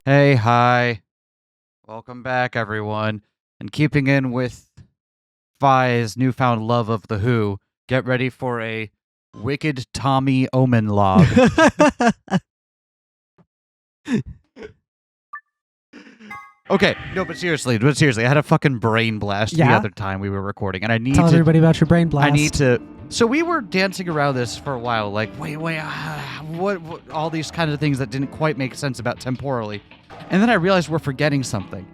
Hey, hi. Welcome back, everyone. And keeping in with Fray's newfound love of The Who, get ready for a wicked Tommy Omen log. Okay, no, but seriously, I had a fucking brain blast the other time we were recording, and I need Tell everybody about your brain blast. I need to. So we were dancing around this for a while, like, wait, what, all these kind of things that didn't quite make sense about temporally. And then I realized we're forgetting something.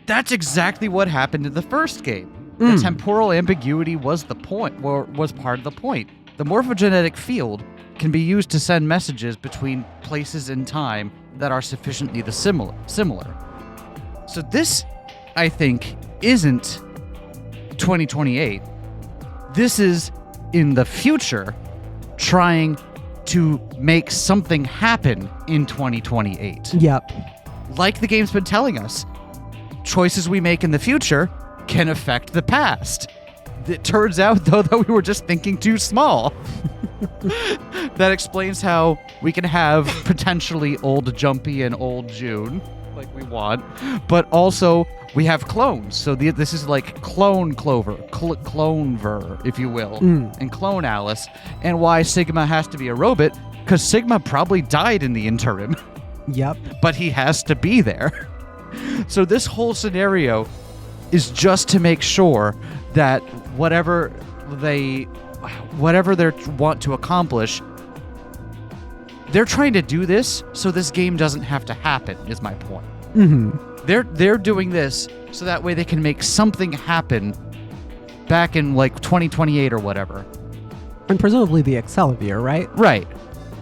That's exactly what happened in the first game. The temporal ambiguity was the point, or was part of the point. The morphogenetic field can be used to send messages between places in time that are sufficiently similar. So this, I think, isn't 2028. This is in the future trying to make something happen in 2028. Yep. Like the game's been telling us, choices we make in the future can affect the past. It turns out, though, that we were just thinking too small. That explains how we can have potentially old Jumpy and old June, like we want, but also we have clones. So this is like clone Clover, Clonever, if you will, and clone Alice, and why Sigma has to be a robot, because Sigma probably died in the interim. Yep. But he has to be there. So this whole scenario is just to make sure that whatever they want to accomplish, they're trying to do this so this game doesn't have to happen, is my point. Mm-hmm. They're doing this so that way they can make something happen back in like 2028 or whatever. And presumably the Accelavir, right? Right.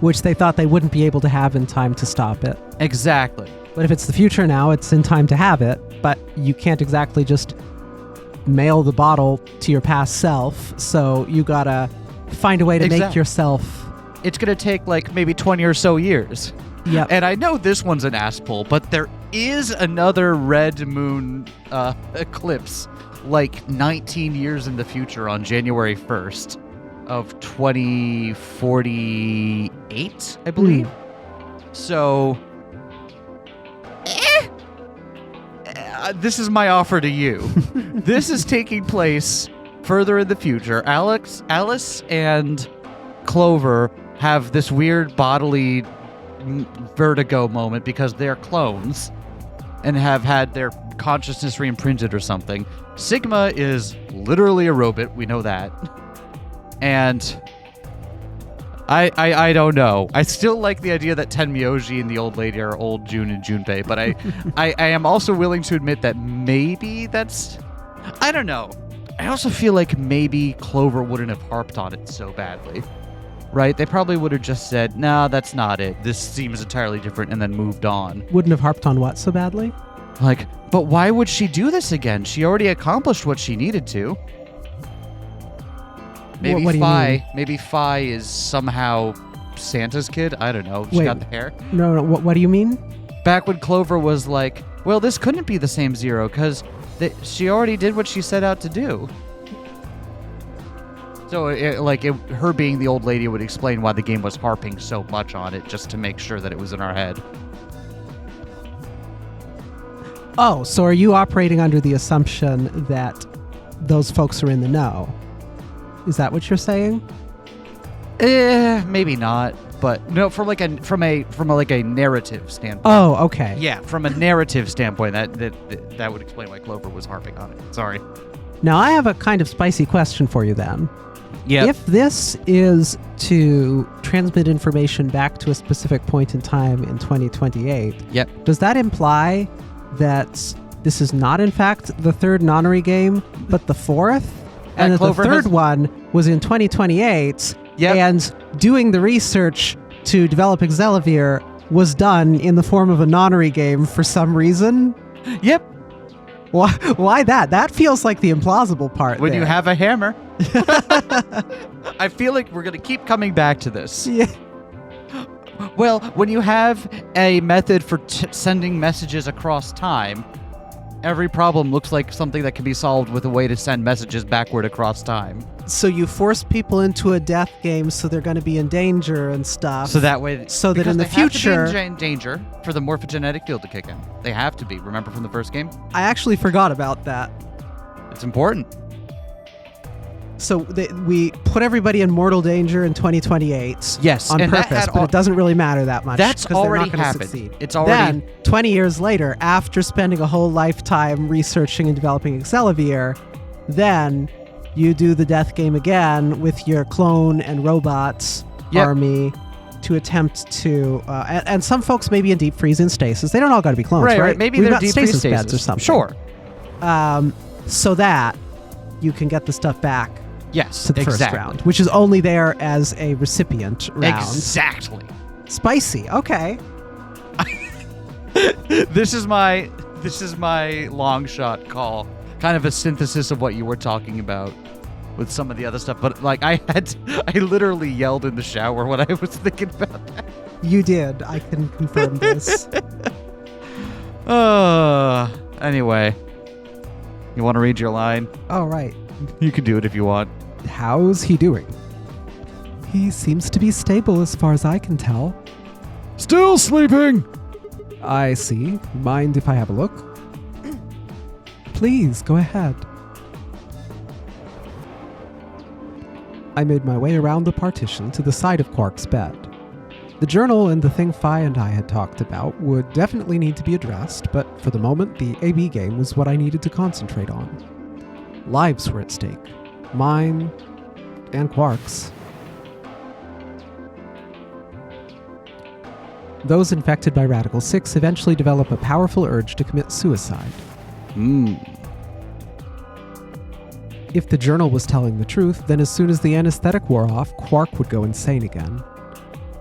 Which they thought they wouldn't be able to have in time to stop it. Exactly. But if it's the future now, it's in time to have it, but you can't exactly just mail the bottle to your past self, so you gotta find a way to make yourself... It's gonna take like maybe 20 or so years. Yep. And I know this one's an ass pull, but there is another red moon eclipse like 19 years in the future on January 1st of 2048, I believe. So... this is my offer to you. This is taking place further in the future. Alice and Clover have this weird bodily vertigo moment because they're clones and have had their consciousness reimprinted or something. Sigma is literally a robot. We know that. And I don't know. I still like the idea that Tenmyoji and the old lady are old June and Junpei, but I am also willing to admit that maybe that's... I don't know. I also feel like maybe Clover wouldn't have harped on it so badly. Right? They probably would have just said, nah, that's not it. This seems entirely different, and then moved on. Wouldn't have harped on what so badly? Like, but why would she do this again? She already accomplished what she needed to. Maybe Maybe Fray is somehow Santa's kid. I don't know. She got the hair. No. What do you mean? Back when Clover was like, well, this couldn't be the same Zero because she already did what she set out to do. So, her being the old lady would explain why the game was harping so much on it, just to make sure that it was in our head. Oh, so are you operating under the assumption that those folks are in the know? Is that what you're saying? Maybe not, but no. From a narrative standpoint. Oh, okay. Yeah, from a narrative standpoint, that would explain why Clover was harping on it. Sorry. Now I have a kind of spicy question for you then. Yeah. If this is to transmit information back to a specific point in time in 2028, yep. Does that imply that this is not in fact the third Nonary game, but the fourth? And that the third one was in 2028, yep. And doing the research to develop Accelavir was done in the form of a Nonary game for some reason? Yep. Why that? That feels like the implausible part. When there. You have a hammer. I feel like we're going to keep coming back to this. Yeah. Well, when you have a method for sending messages across time, every problem looks like something that can be solved with a way to send messages backward across time. So you force people into a death game so they're going to be in danger and stuff. So that way, so that in the they have future, to be in danger for the morphogenetic field to kick in. They have to be. Remember from the first game? I actually forgot about that. It's important. So we put everybody in mortal danger in 2028. Yes, on and purpose, but it doesn't really matter that much. That's 'cause already they're not happened. Succeed. It's already. Then 20 years later, after spending a whole lifetime researching and developing Excelivir, then you do the death game again with your clone and robots army to attempt to, and some folks may be in deep freeze and stasis. They don't all got to be clones, right? Maybe We've they're got deep stasis freeze beds or something. Sure. So that you can get the stuff back. Yes, to the first round, which is only there as a recipient round. Exactly. Spicy. Okay. This is my long shot call. Kind of a synthesis of what you were talking about with some of the other stuff. But like I literally yelled in the shower when I was thinking about that. You did. I can confirm this. Anyway, you want to read your line? All right. You can do it if you want. How's he doing? He seems to be stable as far as I can tell. Still sleeping. I see. Mind if I have a look? Please, go ahead. I made my way around the partition to the side of Quark's bed. The journal and the thing Fray and I had talked about would definitely need to be addressed, but for the moment, the AB game was what I needed to concentrate on. Lives were at stake. Mine and Quark's. Those infected by Radical 6 eventually develop a powerful urge to commit suicide. If the journal was telling the truth, then as soon as the anesthetic wore off, Quark would go insane again.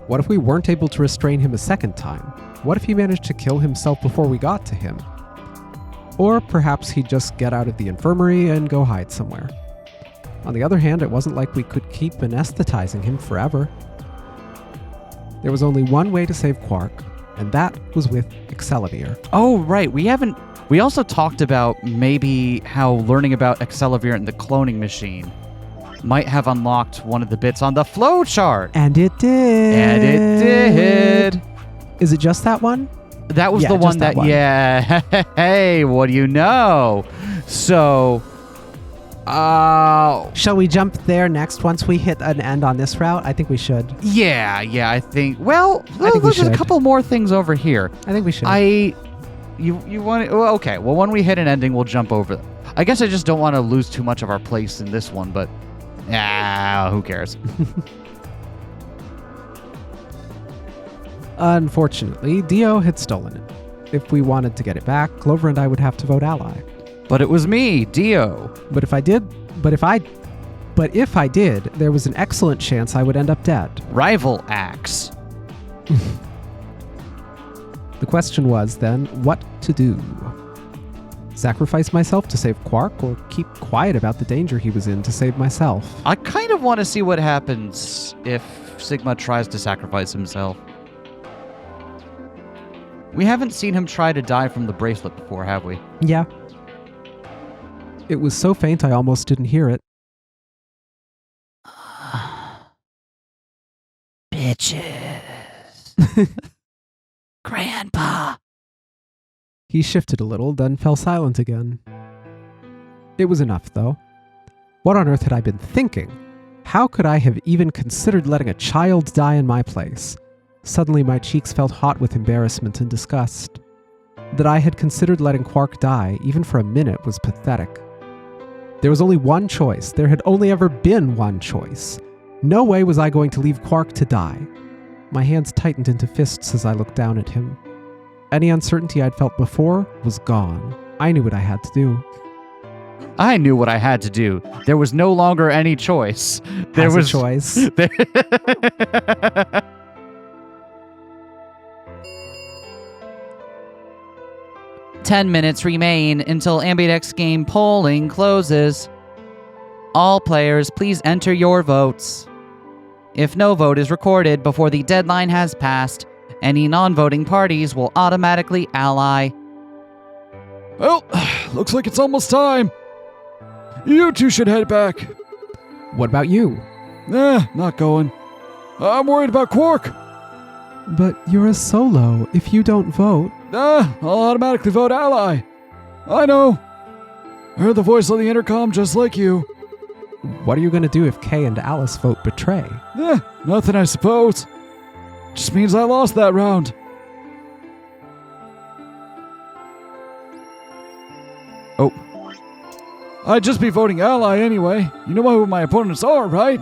What if we weren't able to restrain him a second time? What if he managed to kill himself before we got to him? Or perhaps he'd just get out of the infirmary and go hide somewhere. On the other hand, it wasn't like we could keep anesthetizing him forever. There was only one way to save Quark, and that was with Excelivir. Oh, right. We also talked about maybe how learning about Excelivir and the cloning machine might have unlocked one of the bits on the flow chart. And it did. Is it just that one? That was the one that one. Yeah. Hey, what do you know? So, shall we jump there next once we hit an end on this route? I think we should. Yeah, I think. Well, there's a couple more things over here. I think we should. You want to? Well, okay. Well, when we hit an ending, we'll jump over them. I guess I just don't want to lose too much of our place in this one, but who cares? Unfortunately, Dio had stolen it. If we wanted to get it back, Clover and I would have to vote ally. But it was me, Dio. But if I did, there was an excellent chance I would end up dead. Rival axe. The question was, then, what to do? Sacrifice myself to save Quark, or keep quiet about the danger he was in to save myself? I kind of want to see what happens if Sigma tries to sacrifice himself. We haven't seen him try to die from the bracelet before, have we? Yeah. It was so faint I almost didn't hear it. Bitches. Grandpa. He shifted a little, then fell silent again. It was enough, though. What on earth had I been thinking? How could I have even considered letting a child die in my place? Suddenly my cheeks felt hot with embarrassment and disgust. That I had considered letting Quark die, even for a minute, was pathetic. There was only one choice. There had only ever been one choice. No way was I going to leave Quark to die. My hands tightened into fists as I looked down at him. Any uncertainty I'd felt before was gone. I knew what I had to do. I knew what I had to do. There was no longer any choice. There was a choice. 10 minutes remain until Ambidex Game polling closes. All players, please enter your votes. If no vote is recorded before the deadline has passed, any non-voting parties will automatically ally. Well, looks like it's almost time. You two should head back. What about you? Not going. I'm worried about Quark. But you're a solo. If you don't vote... I'll automatically vote ally. I know. I heard the voice on the intercom just like you. What are you going to do if Kay and Alice vote betray? Nothing, I suppose. Just means I lost that round. Oh. I'd just be voting ally anyway. You know who my opponents are, right?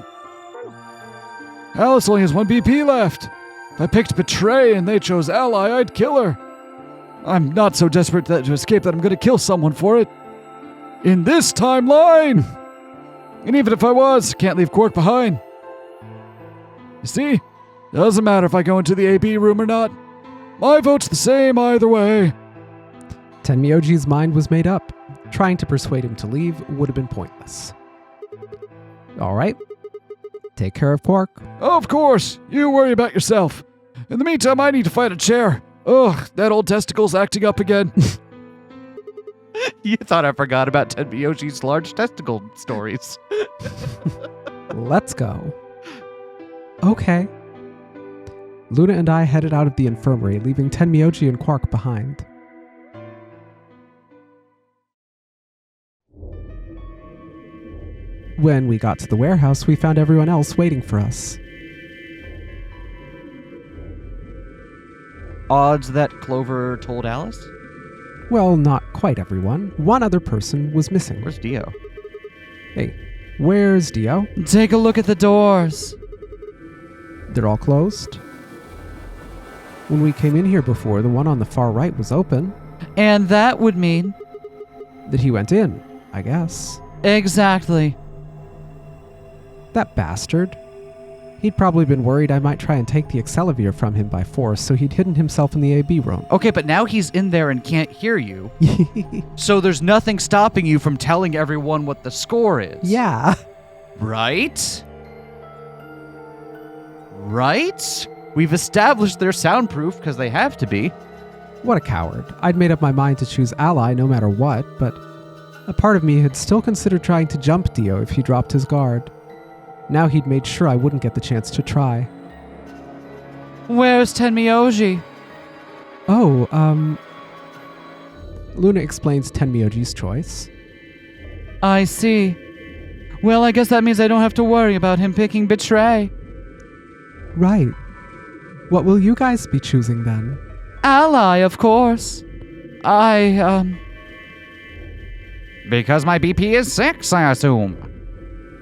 Alice only has one BP left. If I picked betray and they chose ally, I'd kill her. I'm not so desperate to escape that I'm going to kill someone for it. In this timeline! And even if I was, can't leave Quark behind. You see? Doesn't matter if I go into the AB room or not. My vote's the same either way. Tenmyoji's mind was made up. Trying to persuade him to leave would have been pointless. All right. Take care of Quark. Of course. You worry about yourself. In the meantime, I need to find a chair. Ugh, that old testicle's acting up again. You thought I forgot about Tenmyoji's large testicle stories. Let's go. Okay. Luna and I headed out of the infirmary, leaving Tenmyoji and Quark behind. When we got to the warehouse, we found everyone else waiting for us. Odds that Clover told Alice? Well, not quite everyone. One other person was missing. Where's Dio? Hey, where's Dio? Take a look at the doors. They're all closed. When we came in here before, the one on the far right was open. And that would mean... That he went in, I guess. Exactly. That bastard. He'd probably been worried I might try and take the Accelavir from him by force, so he'd hidden himself in the AB room. Okay, but now he's in there and can't hear you. So there's nothing stopping you from telling everyone what the score is. Yeah. Right? Right? We've established they're soundproof because they have to be. What a coward. I'd made up my mind to choose ally no matter what, but a part of me had still considered trying to jump Dio if he dropped his guard. Now he'd made sure I wouldn't get the chance to try. Where's Tenmyoji? Oh, Luna explains Tenmyoji's choice. I see. Well, I guess that means I don't have to worry about him picking betray. Right. What will you guys be choosing then? Ally, of course. Because my BP is 6, I assume.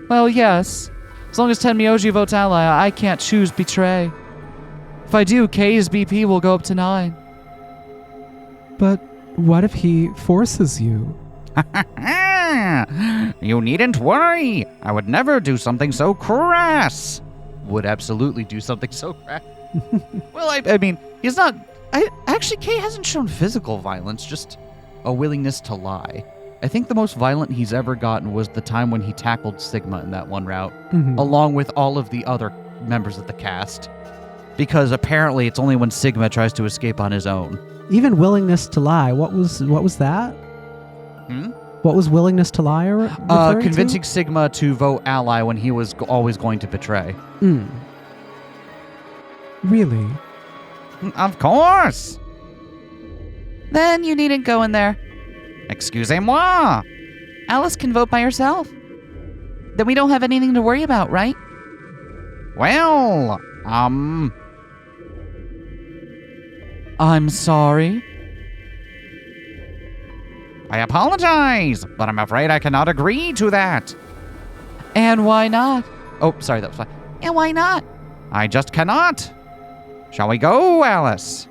Well, yes. As long as Tenmyoji votes ally, I can't choose betray. If I do, K's BP will go up to 9. But what if he forces you? You needn't worry. I would never do something so crass. Would absolutely do something so crass. Well, I mean, he's not... Actually, Kay hasn't shown physical violence, just a willingness to lie. I think the most violent he's ever gotten was the time when he tackled Sigma in that one route, along with all of the other members of the cast. Because apparently it's only when Sigma tries to escape on his own. Even willingness to lie. What was that? What was willingness to lie? Convincing Sigma to vote ally when he was always going to betray. Really? Of course. Then you needn't go in there. Excusez-moi. Alice can vote by herself. Then we don't have anything to worry about, right? Well, I'm sorry. I apologize, but I'm afraid I cannot agree to that. And why not? Oh, sorry, that was fine. And why not? I just cannot. Shall we go, Alice?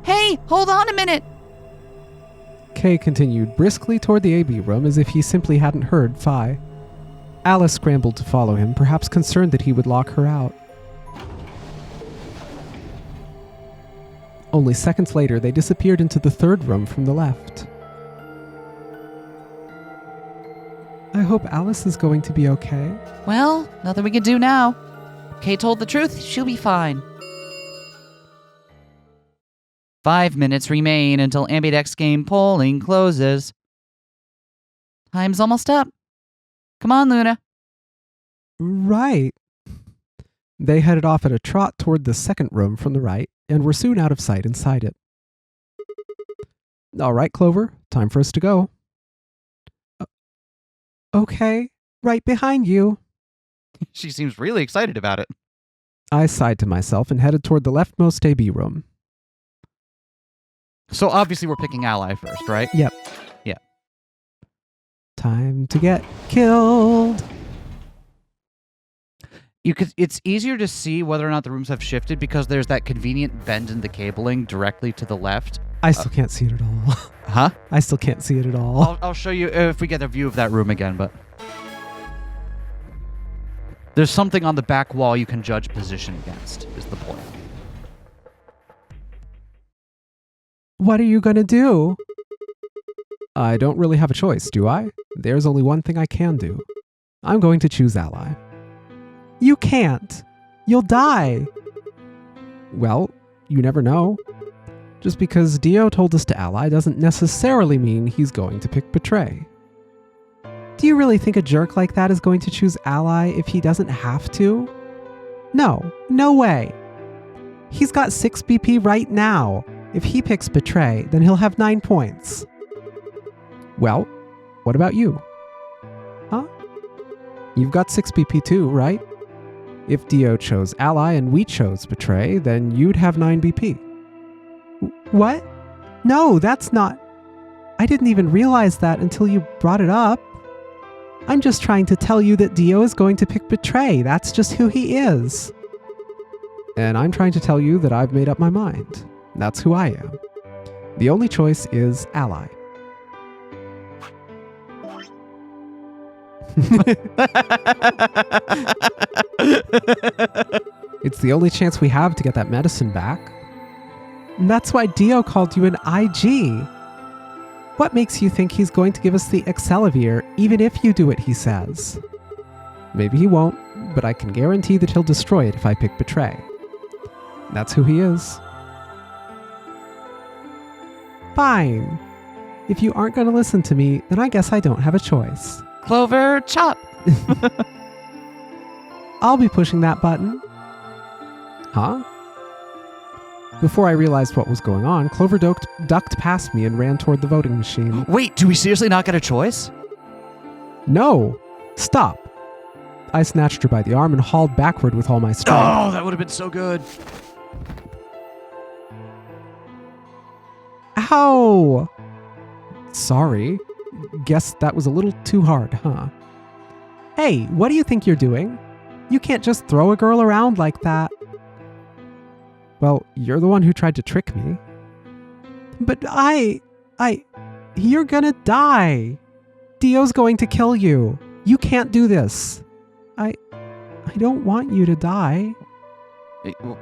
Hey, hold on a minute. Kay continued briskly toward the AB room as if he simply hadn't heard Phi. Alice scrambled to follow him, perhaps concerned that he would lock her out. Only seconds later, they disappeared into the third room from the left. I hope Alice is going to be okay. Well, nothing we can do now. Kay told the truth, she'll be fine. 5 minutes remain until Ambidex Game polling closes. Time's almost up. Come on, Luna. Right. They headed off at a trot toward the second room from the right and were soon out of sight inside it. All right, Clover, time for us to go. Okay, right behind you. She seems really excited about it. I sighed to myself and headed toward the leftmost AB room. So obviously we're picking ally first, right? Yep. Yeah. Time to get killed. It's easier to see whether or not the rooms have shifted because there's that convenient bend in the cabling directly to the left. I still can't see it at all. Huh? I still can't see it at all. I'll show you if we get a view of that room again, but there's something on the back wall you can judge position against, is the point. What are you going to do? I don't really have a choice, do I? There's only one thing I can do. I'm going to choose ally. You can't. You'll die. Well, you never know. Just because Dio told us to ally doesn't necessarily mean he's going to pick betray. Do you really think a jerk like that is going to choose ally if he doesn't have to? No, no way. He's got 6 BP right now. If he picks betray, then he'll have 9 points. Well, what about you? Huh? You've got 6 BP too, right? If Dio chose ally and we chose betray, then you'd have 9 BP. What? No, that's not... I didn't even realize that until you brought it up. I'm just trying to tell you that Dio is going to pick betray. That's just who he is. And I'm trying to tell you that I've made up my mind. That's who I am. The only choice is ally. It's the only chance we have to get that medicine back. And that's why Dio called you an IG. What makes you think he's going to give us the Excelivir even if you do what he says? Maybe he won't, but I can guarantee that he'll destroy it if I pick betray. That's who he is. Fine. If you aren't going to listen to me, then I guess I don't have a choice. Clover, chop! I'll be pushing that button. Huh? Before I realized what was going on, Clover ducked past me and ran toward the voting machine. Wait, do we seriously not get a choice? No! Stop! I snatched her by the arm and hauled backward with all my strength. Oh, that would have been so good. Ow! Sorry. Guess that was a little too hard, huh? Hey, what do you think you're doing? You can't just throw a girl around like that. Well, you're the one who tried to trick me. But you're gonna die. Dio's going to kill you. You can't do this. I don't want you to die.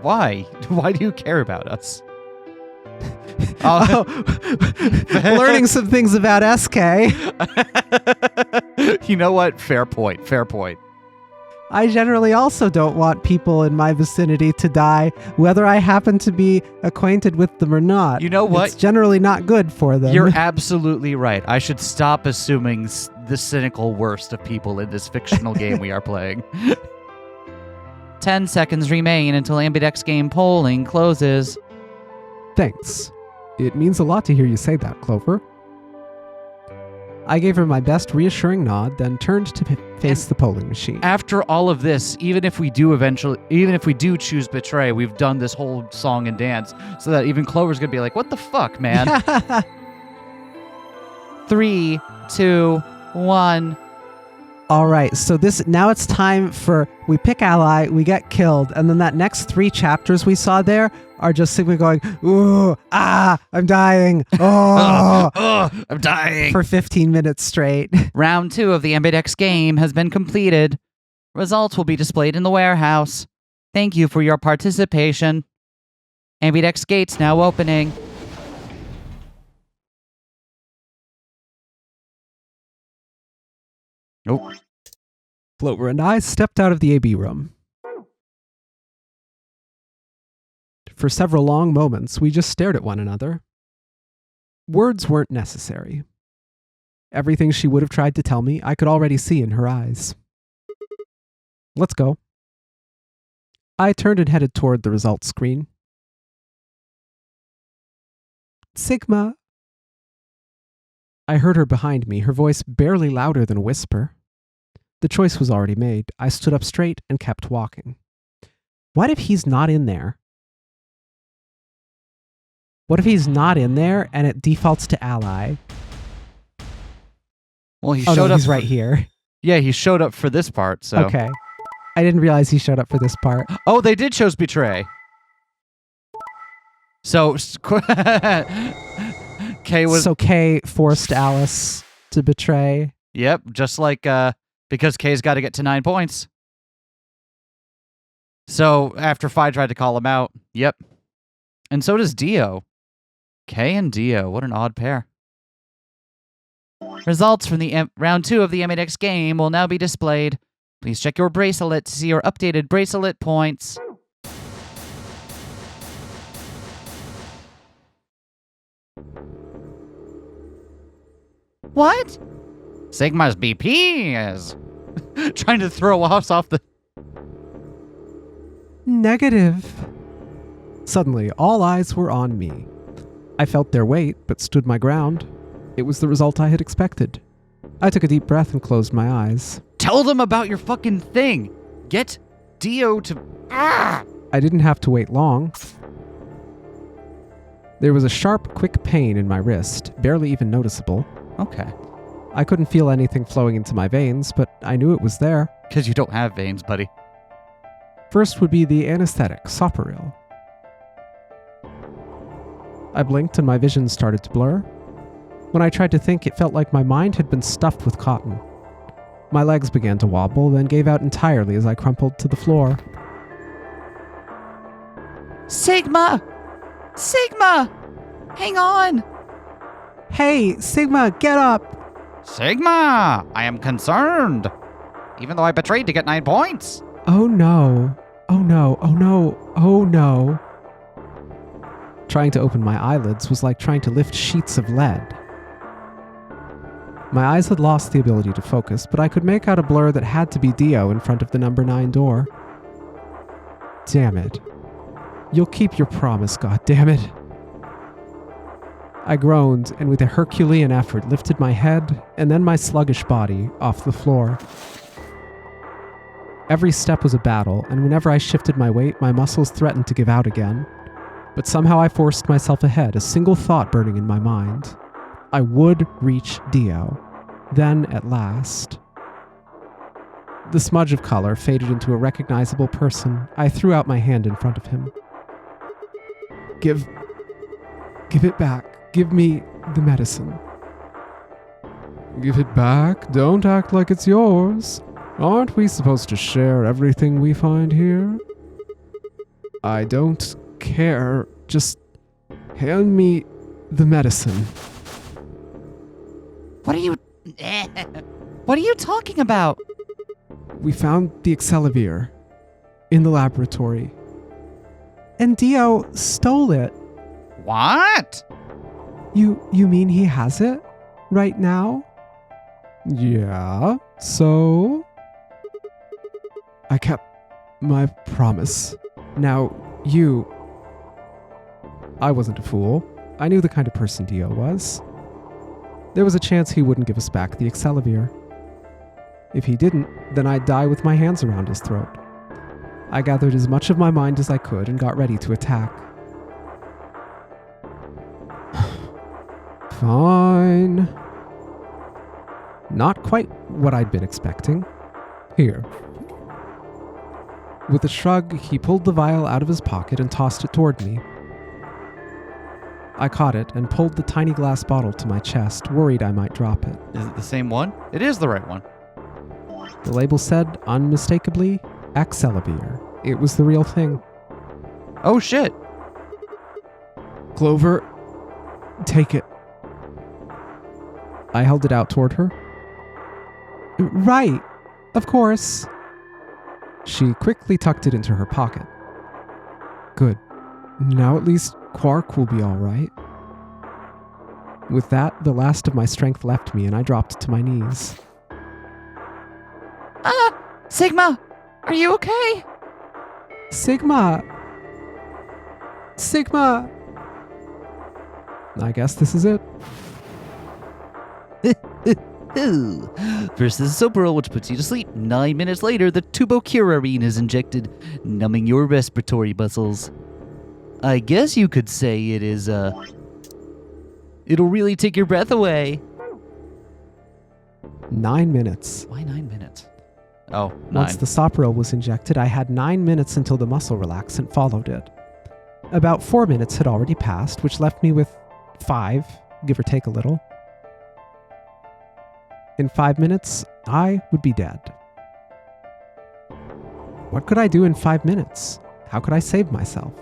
Why? Why do you care about us? Learning some things about SK. You know what? Fair point. Fair point. I generally also don't want people in my vicinity to die, whether I happen to be acquainted with them or not. You know what? It's generally not good for them. You're absolutely right. I should stop assuming the cynical worst of people in this fictional game we are playing. 10 seconds remain until Ambidex Game polling closes. Thanks. It means a lot to hear you say that, Clover. I gave her my best reassuring nod, then turned to face the polling machine. After all of this, even if we do choose betray, we've done this whole song and dance, so that even Clover's gonna be like, "What the fuck, man?" 3, 2, 1. All right, so now it's time for we pick ally, we get killed, and then that next 3 chapters we saw there are just simply going, ooh, I'm dying, oh, I'm dying for 15 minutes straight. Round 2 of the Ambidex game has been completed. Results will be displayed in the warehouse. Thank you for your participation. Ambidex gates now opening. Nope. Clover and I stepped out of the AB room. For several long moments, we just stared at one another. Words weren't necessary. Everything she would have tried to tell me, I could already see in her eyes. Let's go. I turned and headed toward the results screen. Sigma. I heard her behind me, her voice barely louder than a whisper. The choice was already made. I stood up straight and kept walking. What if he's not in there? What if he's not in there and it defaults to ally? Well, he Oh, showed no, up. he's right here. Yeah, he showed up for this part. So. Okay. I didn't realize he showed up for this part. Oh, they did choose betray. So Kay was. So Kay forced Alice to betray. Yep, just like because Kay's got to get to 9 points. So after Fray tried to call him out, yep, and so does Dio. Kay and Dio, what an odd pair. Results from the round 2 of the Ambidex game will now be displayed. Please check your bracelet to see your updated bracelet points. What? Sigma's BP is trying to throw us off the... Negative. Suddenly, all eyes were on me. I felt their weight, but stood my ground. It was the result I had expected. I took a deep breath and closed my eyes. Tell them about your fucking thing. Get Dio to... Ah! I didn't have to wait long. There was a sharp, quick pain in my wrist, barely even noticeable. Okay. I couldn't feel anything flowing into my veins, but I knew it was there. Because you don't have veins, buddy. First would be the anesthetic, Soporil. I blinked and my vision started to blur. When I tried to think, it felt like my mind had been stuffed with cotton. My legs began to wobble, then gave out entirely as I crumpled to the floor. Sigma! Sigma! Hang on! Hey, Sigma, get up! Sigma! I am concerned. Even though I betrayed to get 9 points. Oh no. Oh no. Oh no. Oh no. Trying to open my eyelids was like trying to lift sheets of lead. My eyes had lost the ability to focus, but I could make out a blur that had to be Dio in front of the number 9 door. Damn it. You'll keep your promise, goddammit. I groaned, and with a Herculean effort lifted my head, and then my sluggish body, off the floor. Every step was a battle, and whenever I shifted my weight, my muscles threatened to give out again. But somehow I forced myself ahead, a single thought burning in my mind. I would reach Dio. Then, at last... The smudge of color faded into a recognizable person. I threw out my hand in front of him. Give it back. Give me the medicine. Give it back? Don't act like it's yours. Aren't we supposed to share everything we find here? I don't care. Just hand me the medicine. What are you... What are you talking about? We found the Excelivir in the laboratory. And Dio stole it. What? You mean he has it? Right now? Yeah, so... I kept my promise. Now, you... I wasn't a fool. I knew the kind of person Dio was. There was a chance he wouldn't give us back the Excelivir. If he didn't, then I'd die with my hands around his throat. I gathered as much of my mind as I could and got ready to attack. Fine. Not quite what I'd been expecting. Here. With a shrug, he pulled the vial out of his pocket and tossed it toward me. I caught it and pulled the tiny glass bottle to my chest, worried I might drop it. Is it the same one? It is the right one. The label said, unmistakably, Excelivir. It was the real thing. Oh shit. Clover, take it. I held it out toward her. Right, of course. She quickly tucked it into her pocket. Good. Now at least Quark will be all right. With that, the last of my strength left me and I dropped to my knees. Ah! Sigma! Are you okay? Sigma! Sigma! I guess this is it. First, the Soperol, which puts you to sleep. 9 minutes later, the tubocurarine is injected, numbing your respiratory muscles. I guess you could say it is, it'll really take your breath away. 9 minutes. Why 9 minutes? Oh, 9. Once the Soperol was injected, I had 9 minutes until the muscle relaxant followed it. About 4 minutes had already passed, which left me with 5, give or take a little. In 5 minutes, I would be dead. What could I do in 5 minutes? How could I save myself?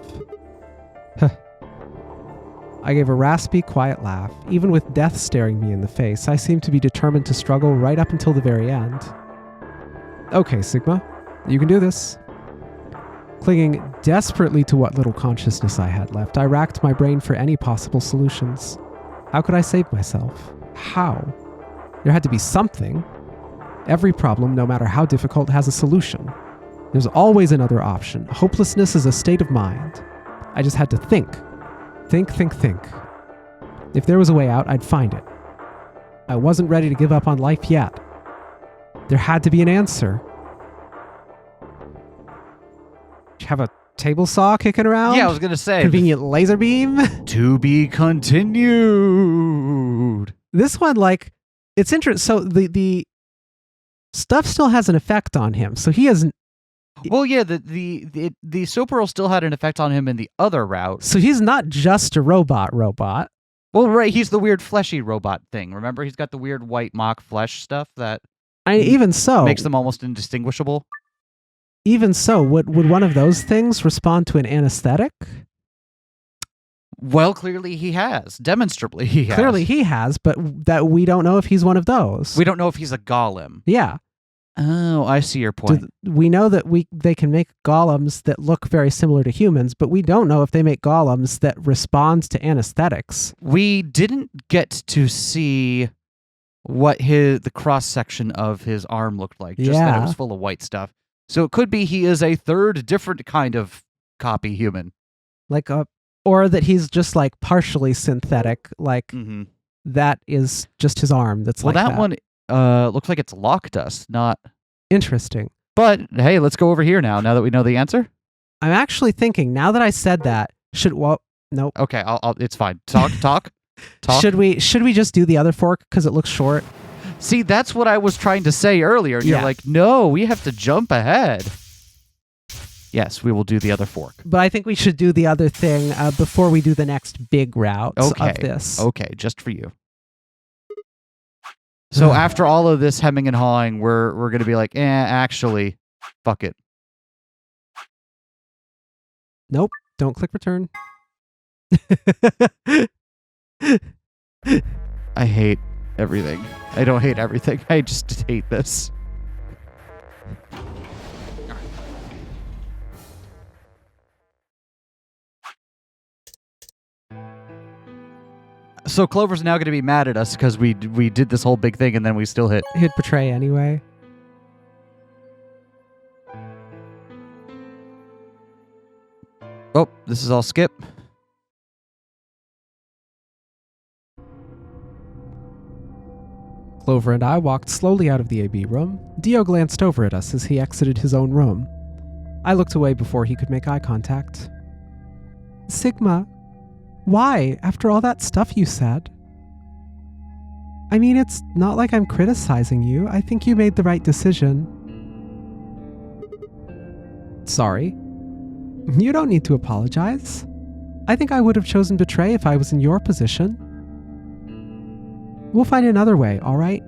I gave a raspy, quiet laugh. Even with death staring me in the face, I seemed to be determined to struggle right up until the very end. Okay, Sigma, you can do this. Clinging desperately to what little consciousness I had left, I racked my brain for any possible solutions. How could I save myself? How? There had to be something. Every problem, no matter how difficult, has a solution. There's always another option. Hopelessness is a state of mind. I just had to think. Think. If there was a way out, I'd find it. I wasn't ready to give up on life yet. There had to be an answer. Do you have a table saw kicking around? Yeah, I was going to say. Convenient laser beam? To be continued. This one, like, it's interesting. So the stuff still has an effect on him. So he hasn't. Well, yeah, the Soperol still had an effect on him in the other route. So he's not just a robot. Well, right, he's the weird fleshy robot thing. Remember, he's got the weird white mock flesh stuff that Even so, makes them almost indistinguishable. Even so, would one of those things respond to an anesthetic? Well, clearly he has. Demonstrably he has. Clearly he has, but that we don't know if he's one of those. We don't know if he's a golem. Yeah. Oh, I see your point. We know that they can make golems that look very similar to humans, but we don't know if they make golems that respond to anesthetics. We didn't get to see what the cross section of his arm looked like. Just that it was full of white stuff. So it could be he is a third different kind of copy human. Or that he's just like partially synthetic, like that is just his arm that's like that. Well, that one looks like it's lock dust, not... Interesting. But, hey, let's go over here now that we know the answer. I'm actually thinking, now that I said that, nope. Okay, it's fine. Talk. Should we just do the other fork because it looks short? See, that's what I was trying to say earlier. And you're like, no, we have to jump ahead. Yes, we will do the other fork. But I think we should do the other thing before we do the next big routes of this. Okay, just for you. So after all of this hemming and hawing, we're going to be like, actually, fuck it. Nope, don't click return. I hate everything. I don't hate everything. I just hate this. So Clover's now going to be mad at us because we did this whole big thing and then we still hit betray anyway. Oh, this is all skip. Clover and I walked slowly out of the AB room. Dio glanced over at us as he exited his own room. I looked away before he could make eye contact. Sigma, why, after all that stuff you said? I mean, it's not like I'm criticizing you. I think you made the right decision. Sorry. You don't need to apologize. I think I would have chosen betray if I was in your position. We'll find another way, all right?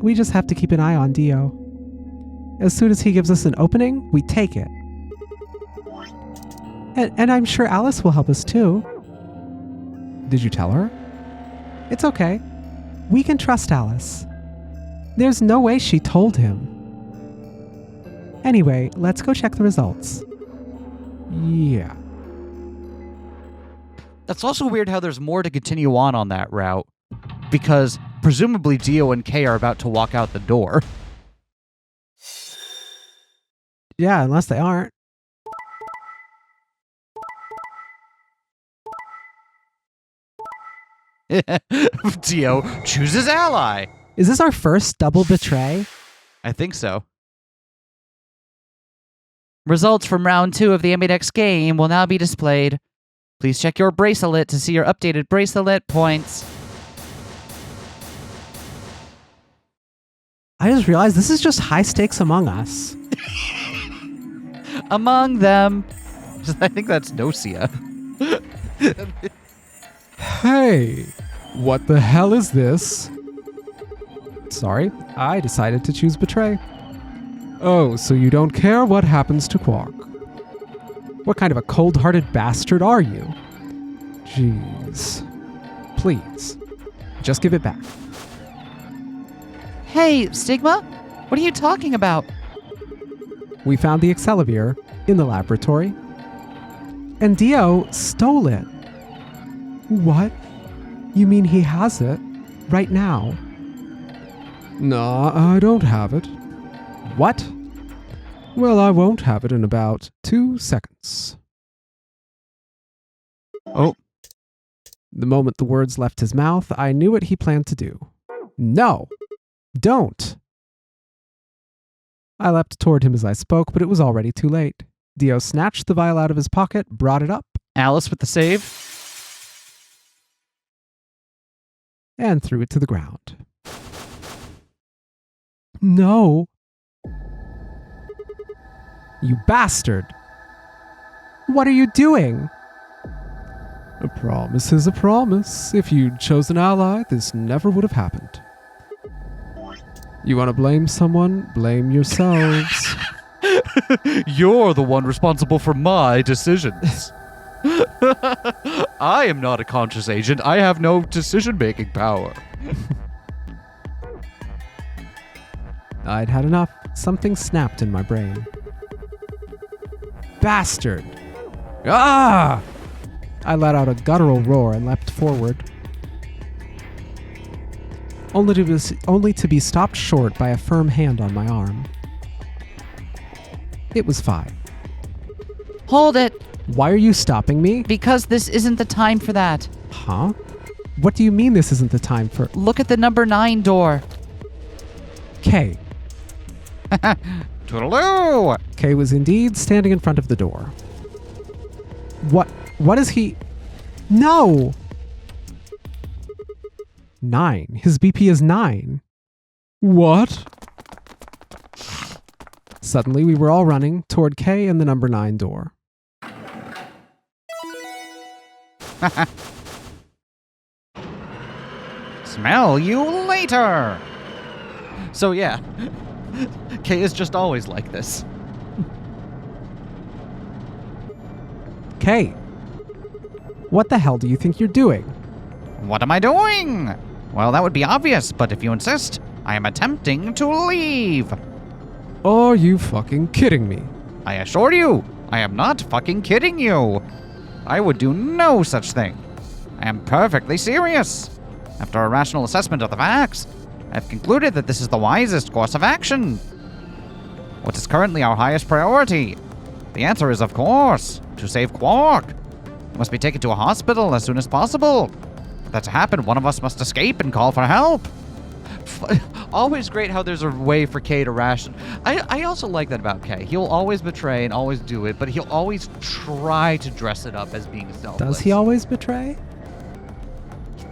We just have to keep an eye on Dio. As soon as he gives us an opening, we take it. And I'm sure Alice will help us too. Did you tell her? It's okay. We can trust Alice. There's no way she told him. Anyway, let's go check the results. Yeah. That's also weird how there's more to continue on that route, because presumably Dio and Kay are about to walk out the door. Yeah, unless they aren't. Dio chooses ally. Is this our first double betray? I think so. Results from round 2 of the Ambidex game will now be displayed. Please check your bracelet to see your updated bracelet points. I just realized this is just high stakes Among Us. Among them, I think that's Nocia. Hey, what the hell is this? Sorry, I decided to choose betray. Oh, so you don't care what happens to Quark? What kind of a cold-hearted bastard are you? Jeez. Please, just give it back. Hey, Stigma, what are you talking about? We found the Excalibur in the laboratory, and Dio stole it. What? You mean he has it right now? Nah, I don't have it. What? Well, I won't have it in about 2 seconds. Oh. The moment the words left his mouth, I knew what he planned to do. No! Don't! I leapt toward him as I spoke, but it was already too late. Dio snatched the vial out of his pocket, brought it up, Alice with the save. and threw it to the ground. No! You bastard! What are you doing? A promise is a promise. If you'd chosen ally, this never would have happened. You want to blame someone? Blame yourselves. You're the one responsible for my decisions. I am not a conscious agent. I have no decision-making power. I'd had enough. Something snapped in my brain. Bastard! Ah! I let out a guttural roar and leapt forward, only to be stopped short by a firm hand on my arm. It was Fray. Hold it, Why are you stopping me? because this isn't the time for that. Huh? What do you mean this isn't the time for... Look at the number 9 door. Kay. Toodaloo! Kay was indeed standing in front of the door. What is he... No! 9. His BP is 9. What? Suddenly, we were all running toward Kay and the number 9 door. Smell you later! So yeah, Kay is just always like this. Kay, what the hell do you think you're doing? What am I doing? Well, that would be obvious, but if you insist, I am attempting to leave. Are you fucking kidding me? I assure you, I am not fucking kidding you. I would do no such thing. I am perfectly serious. After a rational assessment of the facts, I have concluded that this is the wisest course of action. What is currently our highest priority? The answer is, of course, to save Quark. He must be taken to a hospital as soon as possible. For that to happen, one of us must escape and call for help. Always great how there's a way for Kay to ration. I also like that about Kay. He'll always betray and always do it, but he'll always try to dress it up as being selfless. Does he always betray?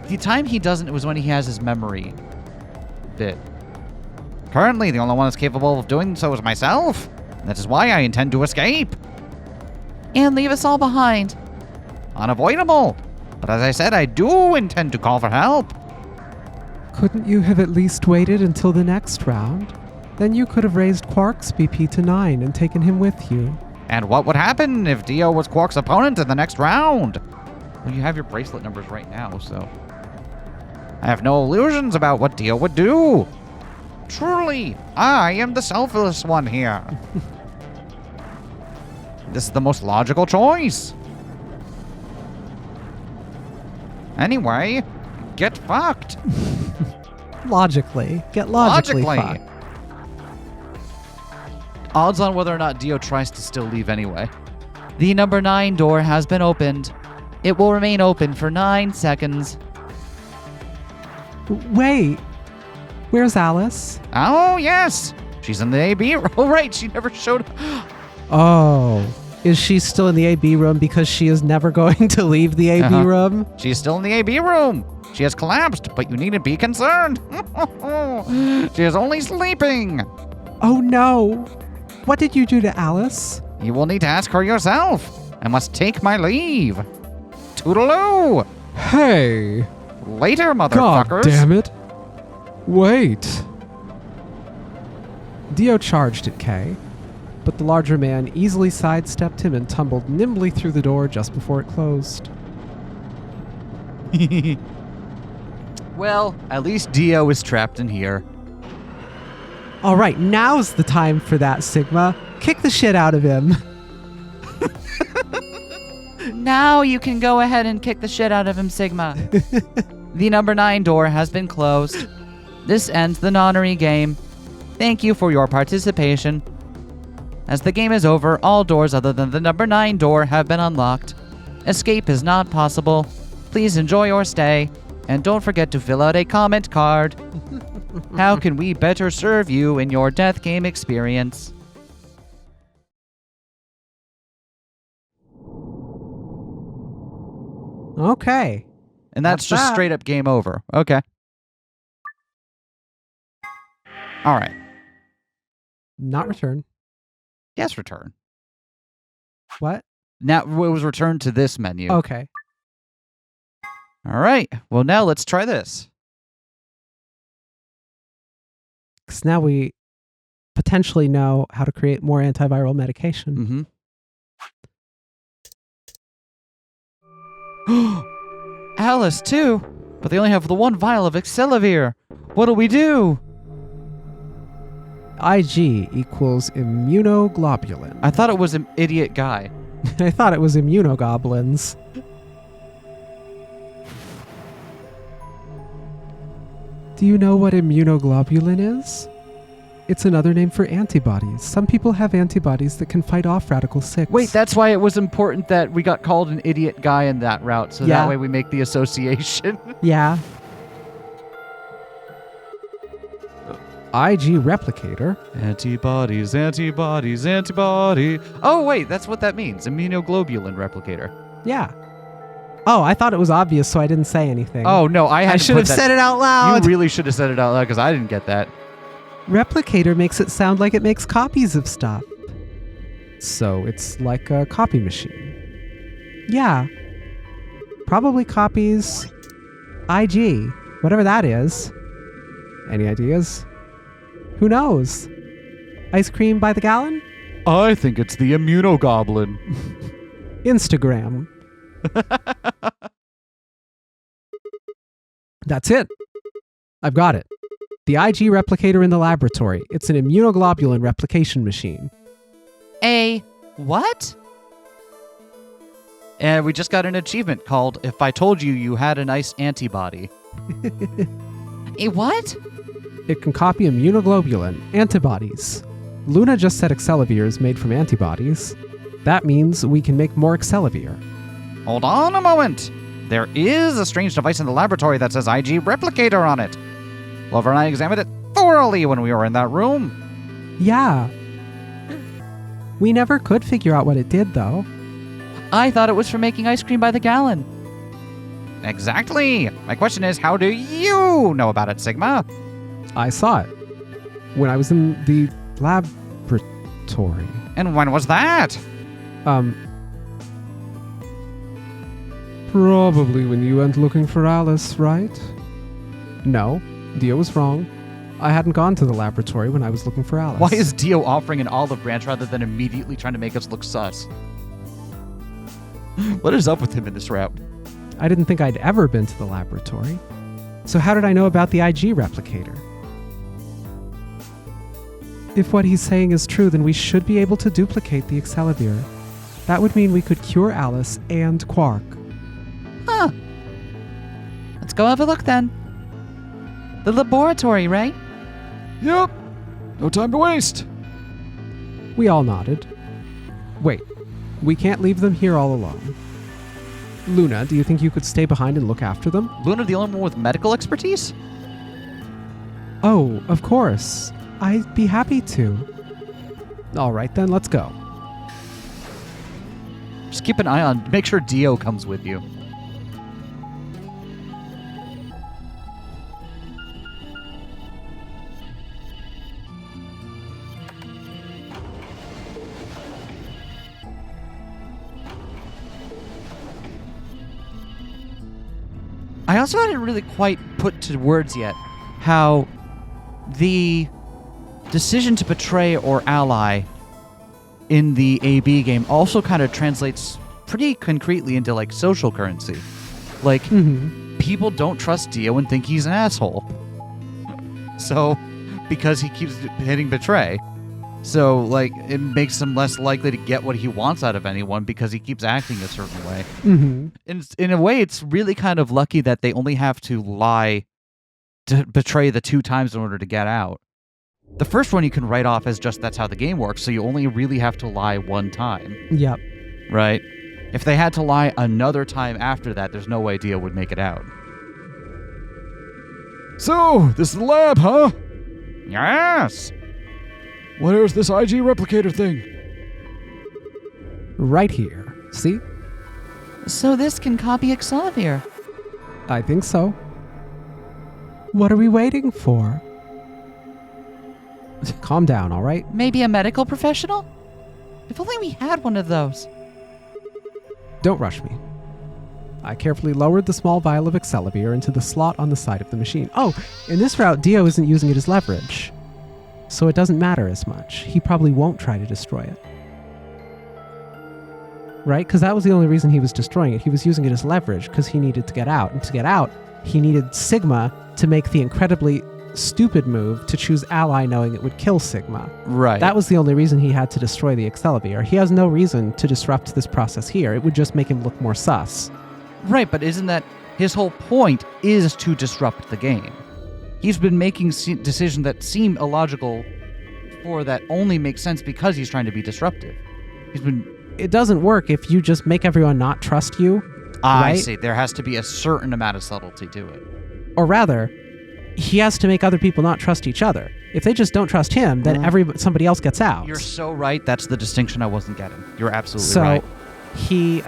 The time he doesn't was when he has his memory bit. Currently, the only one that's capable of doing so is myself. That is why I intend to escape. And leave us all behind. Unavoidable. But as I said, I do intend to call for help. Couldn't you have at least waited until the next round? Then you could have raised Quark's BP to 9 and taken him with you. And what would happen if Dio was Quark's opponent in the next round? Well, you have your bracelet numbers right now, so... I have no illusions about what Dio would do. Truly, I am the selfless one here. This is the most logical choice. Anyway, get fucked. Logically. Get logically fucked. Odds on whether or not Dio tries to still leave anyway. The number 9 door has been opened. It will remain open for 9 seconds. Wait. Where's Alice? Oh, yes. She's in the AB. Oh, right. She never showed up. Oh. Is she still in the AB room because she is never going to leave the AB room? She's still in the AB room. She has collapsed, but you needn't be concerned. She is only sleeping. Oh no. What did you do to Alice? You will need to ask her yourself. I must take my leave. Toodaloo. Hey! Later, God motherfuckers. damn it! Wait! Dio charged at Kay, but the larger man easily sidestepped him and tumbled nimbly through the door just before it closed. Well, at least Dio is trapped in here. All right, now's the time for that, Sigma. Kick the shit out of him. Now you can go ahead and kick the shit out of him, Sigma. The number 9 door has been closed. This ends the Nonary game. Thank you for your participation. As the game is over, all doors other than the number 9 door have been unlocked. Escape is not possible. Please enjoy your stay, and don't forget to fill out a comment card. How can we better serve you in your death game experience? Okay. And that's just that. straight up game over. Okay. All right. Not return. Yes, return. What? Now it was returned to this menu. Okay. All right. Well, now let's try this. Because now we potentially know how to create more antiviral medication. Mm-hmm. Alice, too. But they only have the one vial of Accelavir. What'll we do? IG equals immunoglobulin. I thought it was an idiot guy. I thought it was immunogoblins. Do you know what immunoglobulin is? It's another name for antibodies. Some people have antibodies that can fight off radical 6. Wait, that's why it was important that we got called an idiot guy in that route, so Yeah. that way we make the association. Yeah. IG replicator. Antibodies, antibodies, antibody. Oh, wait, that's what that means. Immunoglobulin replicator. Yeah. Oh, I thought it was obvious, so I didn't say anything. Oh, no, I should have said it out You loud. really should have said it out loud because I didn't get that. Replicator makes it sound like it makes copies of stuff. So it's like a copy machine. Yeah. Probably copies IG, whatever that is. Any ideas? Who knows? Ice cream by the gallon? I think it's the immunogoblin. Instagram. That's it. I've got it. The IG replicator in the laboratory. It's an immunoglobulin replication machine. A what? And we just got an achievement called If I Told You You Had a Nice Antibody. A what? It can copy immunoglobulin, antibodies. Luna just said Accelavir is made from antibodies. That means we can make more Accelavir. Hold on a moment. There is a strange device in the laboratory that says IG replicator on it. Lover and I examined it thoroughly when we were in that room. Yeah. We never could figure out what it did, though. I thought it was for making ice cream by the gallon. Exactly. My question is, how do you know about it, Sigma? I saw it when I was in the laboratory. And when was that? Probably when you went looking for Alice, right? No, Dio was wrong. I hadn't gone to the laboratory when I was looking for Alice. Why is Dio offering an olive branch rather than immediately trying to make us look sus? What is up with him in this route? I didn't think I'd ever been to the laboratory. So how did I know about the IG replicator? If what he's saying is true, then we should be able to duplicate the Accelavir. That would mean we could cure Alice and Quark. Huh. Let's go have a look then. The laboratory, right? Yep. No time to waste. We all nodded. Wait, we can't leave them here all alone. Luna, do you think you could stay behind and look after them? Luna, the only one with medical expertise? Oh, of course. I'd be happy to. All right, then, let's go. Just keep an eye on, make sure Dio comes with you. I also hadn't really quite put to words yet how the decision to betray or ally in the AB game also kind of translates pretty concretely into like social currency. Like, people don't trust Dio and think he's an asshole. So, because he keeps hitting betray. So, like, it makes him less likely to get what he wants out of anyone because he keeps acting a certain way. In a way, it's really kind of lucky that they only have to lie to betray the 2 times in order to get out. The first one you can write off as just that's how the game works, so you only really have to lie 1 time. Yep. Right? If they had to lie another time after that, there's no way Dio would make it out. So, this is the lab, huh? Yes! Where's this IG replicator thing? Right here. See? So this can copy Xavier. I think so. What are we waiting for? Calm down, all right? Maybe a medical professional? If only we had one of those. Don't rush me. I carefully lowered the small vial of Xavier into the slot on the side of the machine. Oh, in this route, Dio isn't using it as leverage. So it doesn't matter as much. He probably won't try to destroy it. Right? Because that was the only reason he was destroying it. He was using it as leverage because he needed to get out. And to get out, he needed Sigma to make the incredibly stupid move to choose Ally knowing it would kill Sigma. Right. That was the only reason he had to destroy the Xavier. He has no reason to disrupt this process here. It would just make him look more sus. Right, but isn't that his whole point is to disrupt the game? He's been making decisions that seem illogical or that only make sense because he's trying to be disruptive. It doesn't work if you just make everyone not trust you. I right? see. There has to be a certain amount of subtlety to it. Or rather, he has to make other people not trust each other. If they just don't trust him, then somebody else gets out. You're so right. That's the distinction I wasn't getting. You're absolutely right. So he...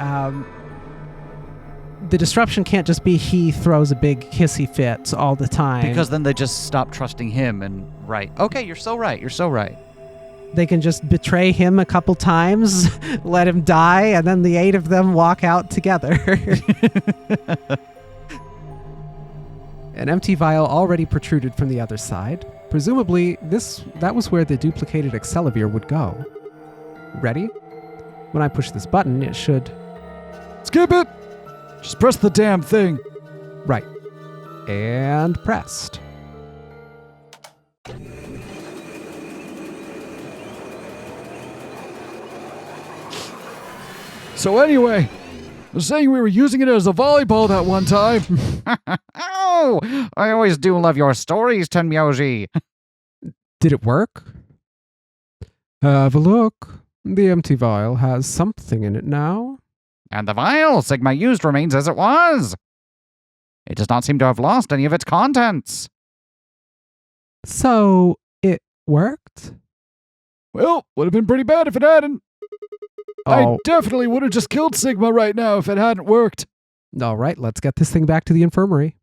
the disruption can't just be he throws a big hissy fit all the time. Because then they just stop trusting him and... Right. Okay, you're so right. You're so right. They can just betray him a couple times, let him die, and then the 8 of them walk out together. An empty vial already protruded from the other side. Presumably, that was where the duplicated Xavier would go. Ready? When I push this button, it should... Skip it! Just press the damn thing. Right. And pressed. So anyway, I was saying we were using it as a volleyball that one time. Oh, I always do love your stories, Tenmyoji. Did it work? Have a look. The empty vial has something in it now. And the vial Sigma used remains as it was. It does not seem to have lost any of its contents. So, it worked? Well, would have been pretty bad if it hadn't. Oh. I definitely would have just killed Sigma right now if it hadn't worked. All right, let's get this thing back to the infirmary.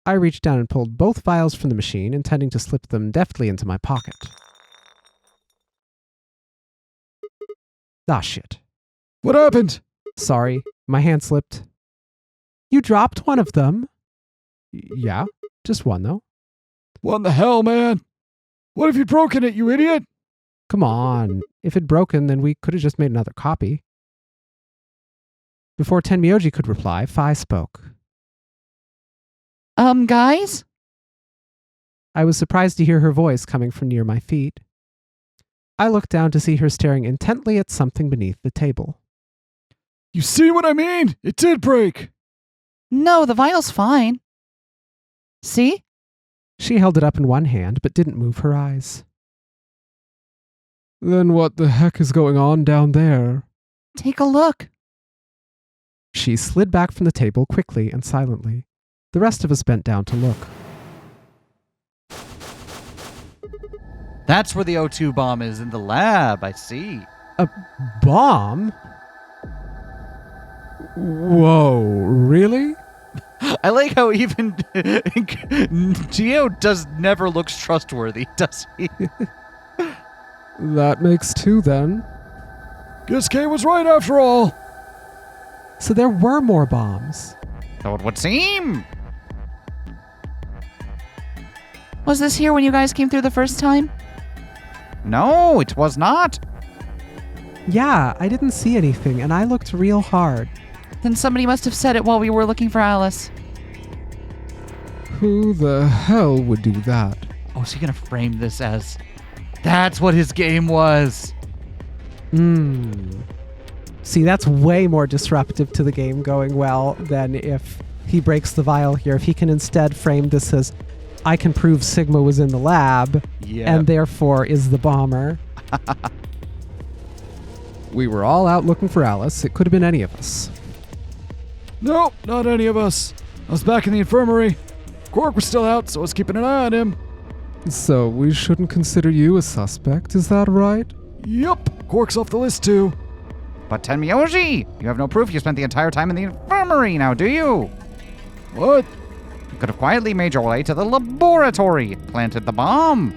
I reached down and pulled both vials from the machine, intending to slip them deftly into my pocket. Ah, shit. What happened? Sorry, my hand slipped. You dropped one of them. Yeah, just one, though. What the hell, man? What if you'd broken it, you idiot? Come on. If it'd broken, then we could have just made another copy. Before Tenmyoji could reply, Fray spoke. Guys? I was surprised to hear her voice coming from near my feet. I looked down to see her staring intently at something beneath the table. You see what I mean? It did break. No, the vial's fine. See? She held it up in one hand, but didn't move her eyes. Then what the heck is going on down there? Take a look. She slid back from the table quickly and silently. The rest of us bent down to look. That's where the O2 bomb is, in the lab. I see. A bomb? Whoa, really? I like how even Geo never looks trustworthy, does he? That makes two then. Guess Kay was right after all. So there were more bombs. So it would seem. Was this here when you guys came through the first time? No, it was not. Yeah, I didn't see anything, and I looked real hard. Then somebody must have said it while we were looking for Alice. Who the hell would do that? Oh, is he gonna frame this as... That's what his game was. See, that's way more disruptive to the game going well than if he breaks the vial here. If he can instead frame this as, I can prove Sigma was in the lab, and therefore is the bomber. We were all out looking for Alice. It could have been any of us. Nope, not any of us. I was back in the infirmary. Quark was still out, so I was keeping an eye on him. So we shouldn't consider you a suspect, is that right? Yup, Quark's off the list too. But Tenmyoji, you have no proof you spent the entire time in the infirmary now, do you? What? You could have quietly made your way to the laboratory, planted the bomb.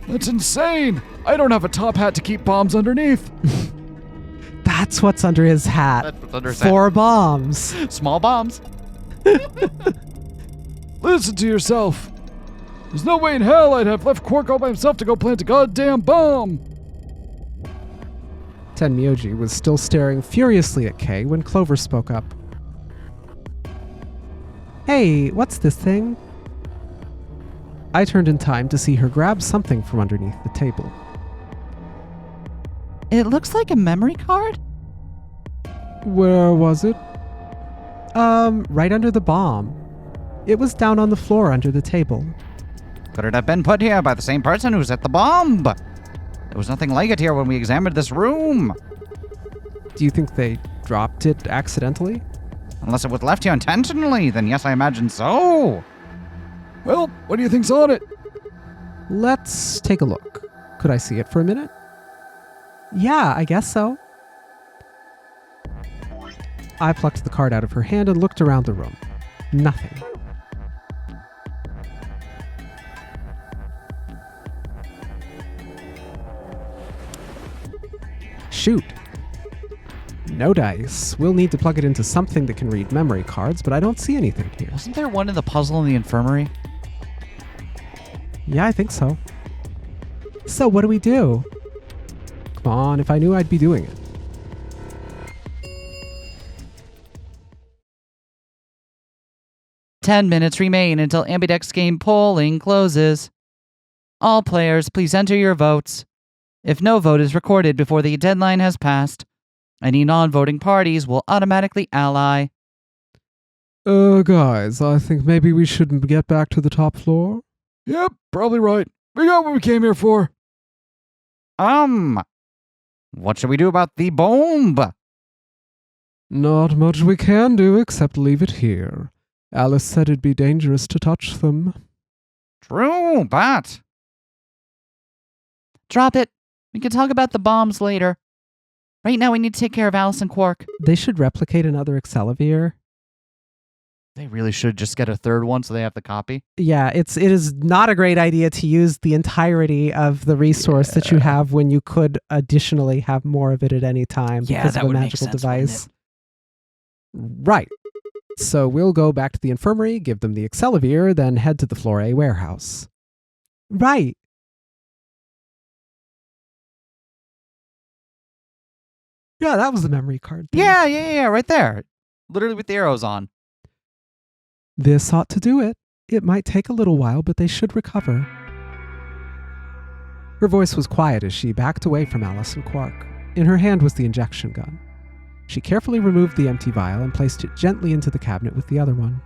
That's insane. I don't have a top hat to keep bombs underneath. That's what's under his hat. That's what's under his 4 bombs. hat. Small bombs. Listen to yourself. There's no way in hell I'd have left Quark all by himself to go plant a goddamn bomb. Tenmyoji was still staring furiously at Kay when Clover spoke up. Hey, what's this thing? I turned in time to see her grab something from underneath the table. It looks like a memory card? Where was it? Right under the bomb. It was down on the floor under the table. Could it have been put here by the same person who set the bomb? There was nothing like it here when we examined this room. Do you think they dropped it accidentally? Unless it was left here intentionally, then yes, I imagine so. Well, what do you think's on it? Let's take a look. Could I see it for a minute? Yeah, I guess so. I plucked the card out of her hand and looked around the room. Nothing. Shoot. No dice. We'll need to plug it into something that can read memory cards, but I don't see anything here. Wasn't there one in the puzzle in the infirmary? Yeah, I think so. So what do we do? Come on, if I knew I'd be doing it. "10 minutes remain until Ambidex Game polling closes. All players, please enter your votes. If no vote is recorded before the deadline has passed, any non-voting parties will automatically ally." Guys, I think maybe we should get back to the top floor. Yep, probably right. We got what we came here for. What should we do about the bomb? Not much we can do except leave it here. Alice said it'd be dangerous to touch them. True, but... Drop it. We can talk about the bombs later. Right now we need to take care of Alice and Quark. They should replicate another Excelivir. They really should just get a third one so they have the copy. Yeah, it is not a great idea to use the entirety of the resource that you have when you could additionally have more of it at any time because of a magical device. Right. So we'll go back to the infirmary, give them the Excelivir, then head to the Fray warehouse. Right. Yeah, that was the memory card thing. Yeah, right there. Literally with the arrows on. This ought to do it. It might take a little while, but they should recover. Her voice was quiet as she backed away from Alice and Quark. In her hand was the injection gun. She carefully removed the empty vial and placed it gently into the cabinet with the other one.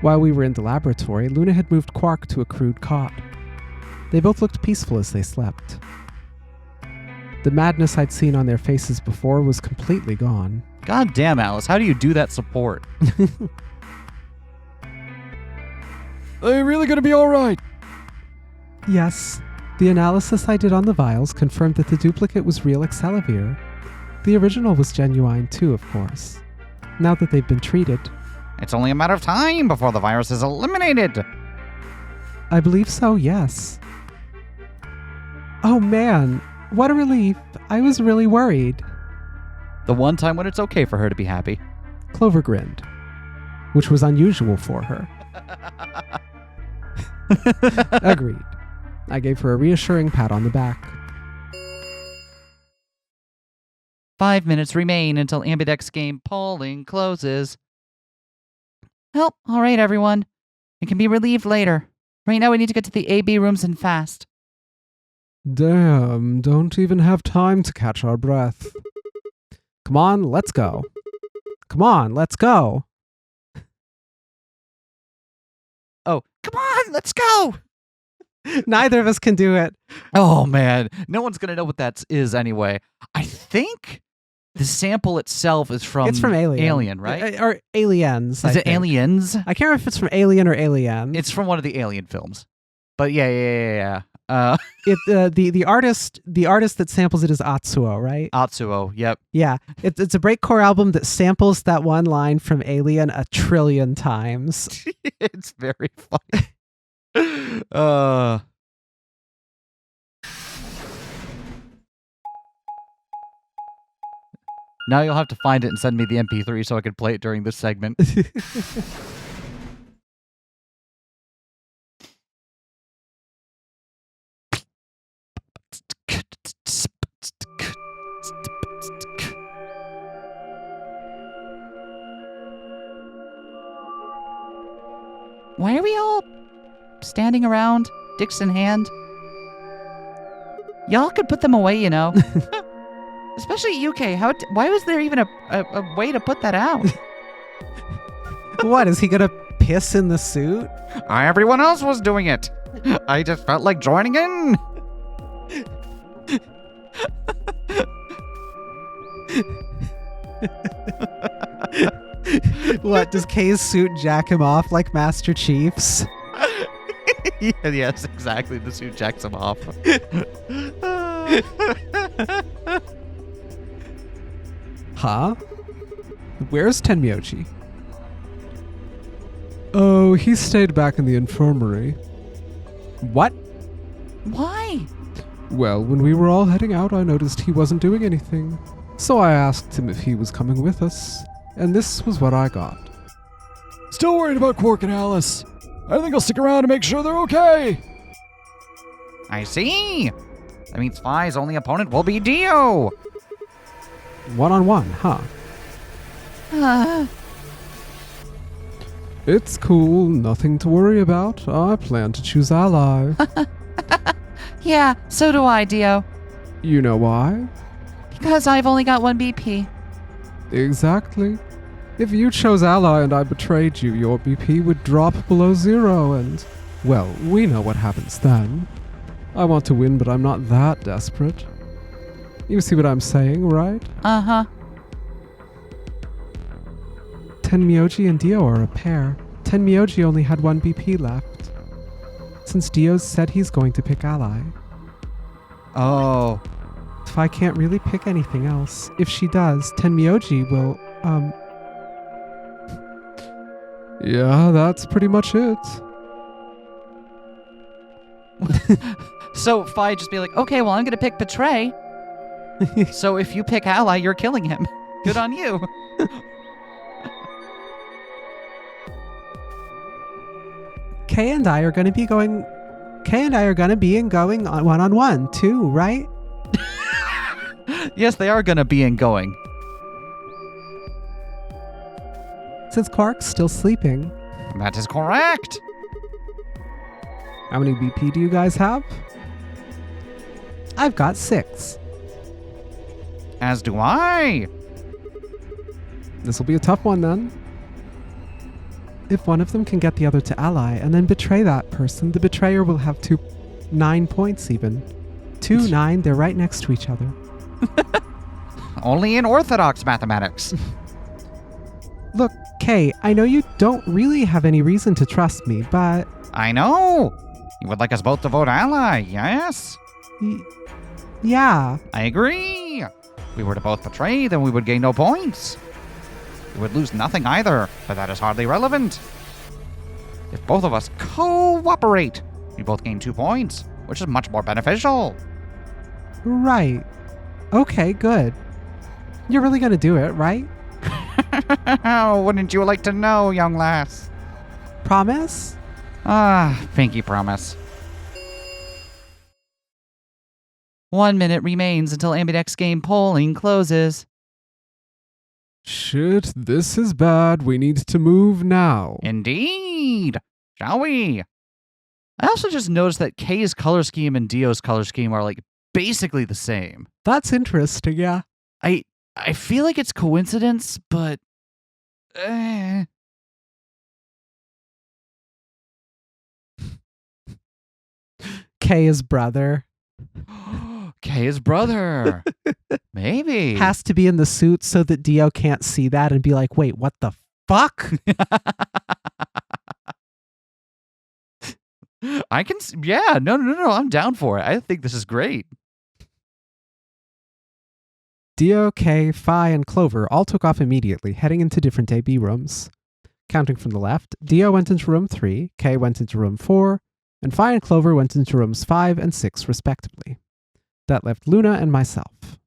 While we were in the laboratory, Luna had moved Quark to a crude cot. They both looked peaceful as they slept. The madness I'd seen on their faces before was completely gone. God damn, Alice, how do you do that support? Are you really gonna be alright? Yes, the analysis I did on the vials confirmed that the duplicate was real Excelivir. The original was genuine too, of course. Now that they've been treated. It's only a matter of time before the virus is eliminated. I believe so, yes. Oh man, what a relief. I was really worried. The one time when it's okay for her to be happy. Clover grinned, which was unusual for her. Agreed. I gave her a reassuring pat on the back. 5 minutes remain until Ambidex Game polling closes. Well, all right, everyone. It can be relieved later. Right now we need to get to the AB rooms and fast. Damn, don't even have time to catch our breath. Come on, let's go. Come on, let's go. Oh, come on, let's go. Neither of us can do it. Oh, man. No one's going to know what that is anyway. I think the sample itself is from... It's from Alien. Alien, right? Or Aliens. Is I it think. Aliens? I can't remember if it's from Alien or Alien. It's from one of the Alien films. But yeah. The artist that samples it is Atsuo, right? Atsuo, yep. Yeah, it's a breakcore album that samples that one line from Alien a trillion times. It's very funny. Now you'll have to find it and send me the MP3 so I can play it during this segment. Why are we all standing around, dicks in hand? Y'all could put them away, you know. Especially UK. Why was there even a way to put that out? What, is he gonna piss in the suit? Everyone else was doing it. I just felt like joining in. What, does Kay's suit jack him off like Master Chief's? Yes, exactly. The suit jacks him off. Huh? Where's Tenmyoji? Oh, he stayed back in the infirmary. What? Why? Well, when we were all heading out, I noticed he wasn't doing anything. So I asked him if he was coming with us, and this was what I got. Still worried about Quark and Alice. I think I'll stick around to make sure they're okay. I see. That means Fry's only opponent will be Dio. 1-on-1, huh? It's cool, nothing to worry about. I plan to choose ally. Yeah, so do I, Dio. You know why? Because I've only got 1 BP. Exactly. If you chose ally and I betrayed you, your BP would drop below 0 and, well, we know what happens then. I want to win, but I'm not that desperate. You see what I'm saying, right? Uh-huh. Tenmyoji and Dio are a pair. Tenmyoji only had 1 BP left. Since Dio's said he's going to pick ally. Oh. If I can't really pick anything else, if she does, Tenmyoji will, Yeah, that's pretty much it. So Fry just be like, okay, well, I'm going to pick Betray. So if you pick ally, you're killing him. Good on you. Kay and I are going to be going on 1-on-1 too, right? Yes, they are going to be in going. Since Quark's still sleeping. That is correct. How many BP do you guys have? I've got 6. As do I. This will be a tough one then. If one of them can get the other to ally and then betray that person, the betrayer will have 9 points even. 2, 9, they're right next to each other. Only in orthodox mathematics. Look, Kay, I know you don't really have any reason to trust me, but... I know. You would like us both to vote ally, yes? Yeah. I agree. If we were to both betray, then we would gain no points. We would lose nothing either, but that is hardly relevant. If both of us cooperate, we both gain 2 points, which is much more beneficial. Right. Okay, good. You're really gonna do it, right? Wouldn't you like to know, young lass? Promise? Pinky promise. 1 minute remains until Ambidex Game polling closes. Shit, this is bad. We need to move now. Indeed. Shall we? I also just noticed that Kay's color scheme and Dio's color scheme are like basically the same. That's interesting, yeah. I feel like it's coincidence, but Kay's brother. Kay's brother. Maybe. Has to be in the suit so that Dio can't see that and be like, wait, what the fuck? I can. Yeah. No. I'm down for it. I think this is great. Dio, Kay, Fray, and Clover all took off immediately, heading into different AB rooms. Counting from the left, Dio went into room 3, Kay went into room 4, and Fray and Clover went into rooms 5 and 6, respectively. That left Luna and myself.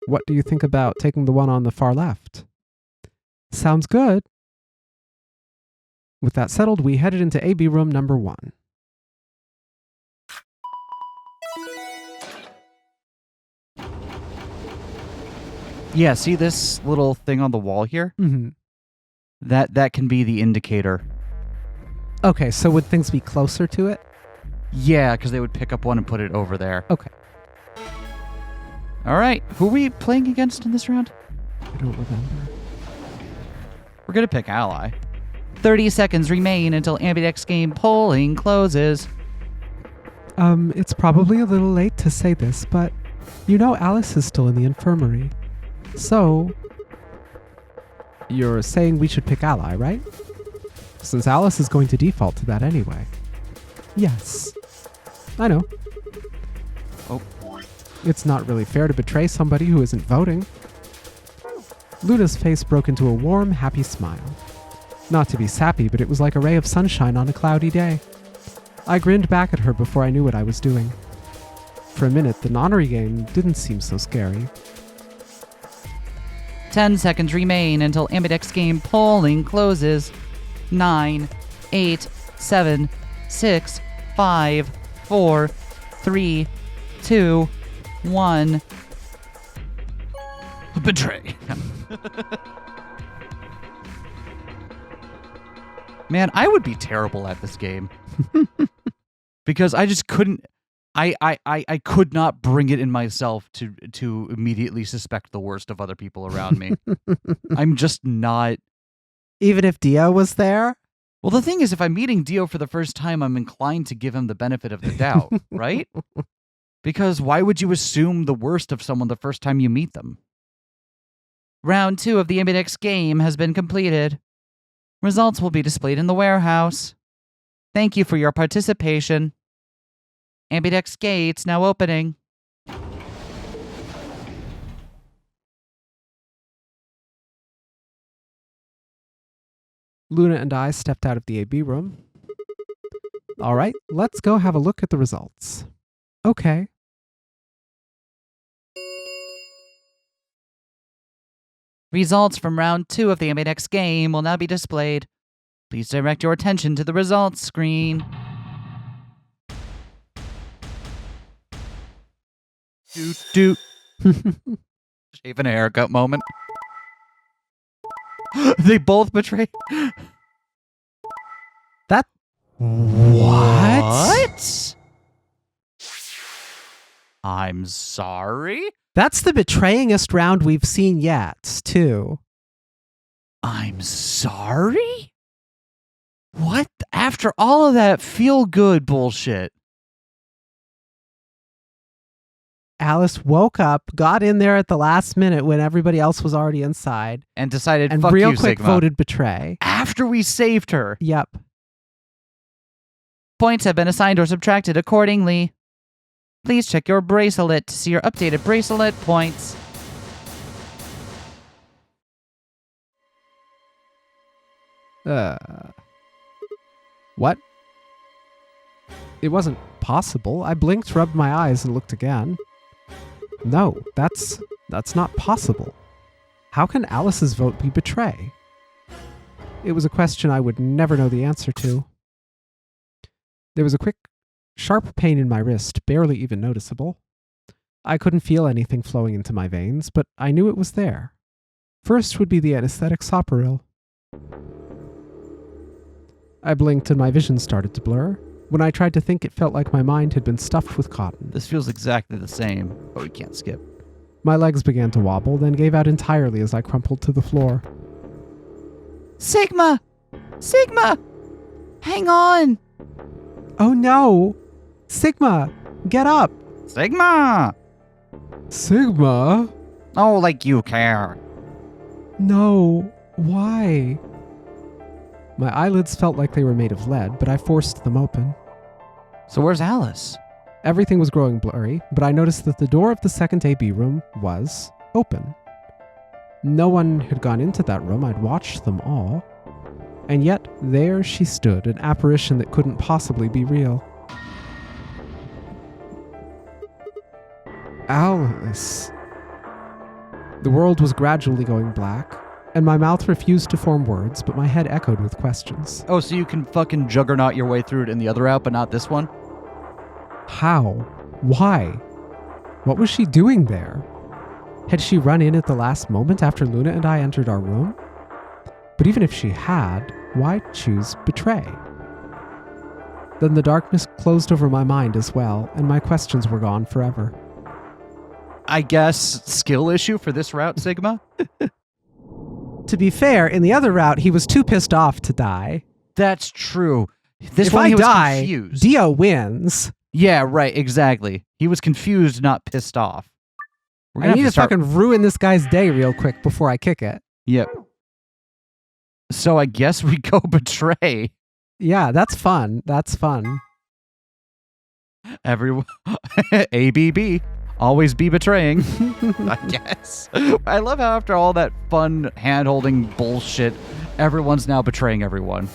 What do you think about taking the one on the far left? Sounds good. With that settled, we headed into AB room number 1. Yeah. See this little thing on the wall here? Mm-hmm. That can be the indicator. Okay, so would things be closer to it? Yeah, because they would pick up one and put it over there. Okay. All right. Who are we playing against in this round? I don't remember. We're gonna pick ally. 30 seconds remain until Ambidex Game polling closes. It's probably a little late to say this, but you know Alice is still in the infirmary. So, you're saying we should pick ally, right? Since Alice is going to default to that anyway. Yes. I know. Oh. It's not really fair to betray somebody who isn't voting. Luna's face broke into a warm, happy smile. Not to be sappy, but it was like a ray of sunshine on a cloudy day. I grinned back at her before I knew what I was doing. For a minute, the Nonary Game didn't seem so scary. 10 seconds remain until Ambidex Game polling closes. 9, 8, 7, 6, 5, 4, 3, 2, 1. Betray. Man, I would be terrible at this game. Because I just couldn't I could not bring it in myself to immediately suspect the worst of other people around me. I'm just not. Even if Dio was there? Well, the thing is, if I'm meeting Dio for the first time, I'm inclined to give him the benefit of the doubt, right? Because why would you assume the worst of someone the first time you meet them? Round 2 of the Ambidex Game has been completed. Results will be displayed in the warehouse. Thank you for your participation. Ambidex Gates now opening. Luna and I stepped out of the AB room. All right, let's go have a look at the results. Okay. Results from round 2 of the Ambidex Game will now be displayed. Please direct your attention to the results screen. Doot. Shaving a haircut moment. They both betray. That... What? I'm sorry? That's the betrayingest round we've seen yet, too. I'm sorry? What? After all of that feel-good bullshit. Alice woke up, got in there at the last minute when everybody else was already inside, And decided, and fuck real you, quick Sigma. voted betray. After we saved her. Yep. Points have been assigned or subtracted accordingly. Please check your bracelet to see your updated bracelet points. What? It wasn't possible. I blinked, rubbed my eyes, and looked again. No, that's not possible. How can Alice's vote be betray? It was a question I would never know the answer to. There was a quick, sharp pain in my wrist, barely even noticeable. I couldn't feel anything flowing into my veins, but I knew it was there. First would be the anesthetic soporil. I blinked and my vision started to blur. When I tried to think, it felt like my mind had been stuffed with cotton. This feels exactly the same, but we can't skip. My legs began to wobble, then gave out entirely as I crumpled to the floor. Sigma! Sigma! Hang on! Oh no! Sigma! Get up! Sigma! Sigma? Oh, like you care. No. Why? My eyelids felt like they were made of lead, but I forced them open. So where's Alice? Everything was growing blurry, but I noticed that the door of the second AB room was open. No one had gone into that room. I'd watched them all. And yet, there she stood, an apparition that couldn't possibly be real. Alice. The world was gradually going black, and my mouth refused to form words, but my head echoed with questions. Oh, so you can fucking juggernaut your way through it in the other route, but not this one? How? Why? What was she doing there? Had she run in at the last moment after Luna and I entered our room? But even if she had, why choose betray? Then the darkness closed over my mind as well, and my questions were gone forever. I guess skill issue for this route, Sigma? To be fair, in the other route, he was too pissed off to die. That's true. This If one I he was die, confused. Dio wins. Yeah, right, exactly. He was confused, not pissed off. We're I gonna need have to start- fucking ruin this guy's day real quick before I kick it. Yep. So I guess we go betray Yeah, that's fun. That's fun. everyone. ABB. Always be betraying, I guess. I love how after all that fun hand-holding bullshit, everyone's now betraying everyone.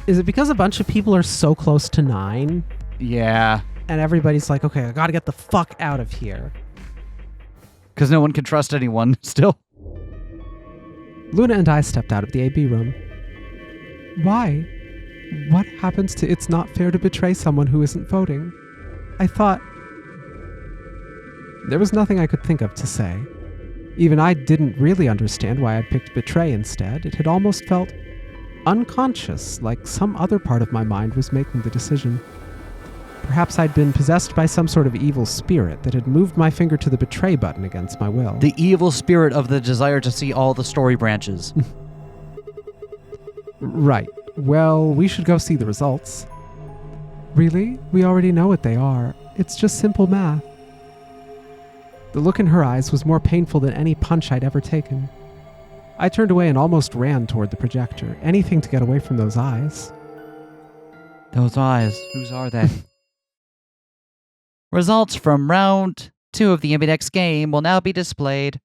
Is it because a bunch of people are so close to 9 Yeah. and everybody's like, okay, I gotta get the fuck out of here? Because no one can trust anyone still. Luna and I stepped out of the AB room. Why? What happens to it's not fair to betray someone who isn't voting? I thought... There was nothing I could think of to say. Even I didn't really understand why I'd picked betray instead. It had almost felt unconscious, like some other part of my mind was making the decision. Perhaps I'd been possessed by some sort of evil spirit that had moved my finger to the betray button against my will. The evil spirit of the desire to see all the story branches. Right. Well, we should go see the results. Really? We already know what they are. It's just simple math. The look in her eyes was more painful than any punch I'd ever taken. I turned away and almost ran toward the projector. Anything to get away from those eyes. Those eyes, whose are they? Results from round 2 of the Ambidex game will now be displayed.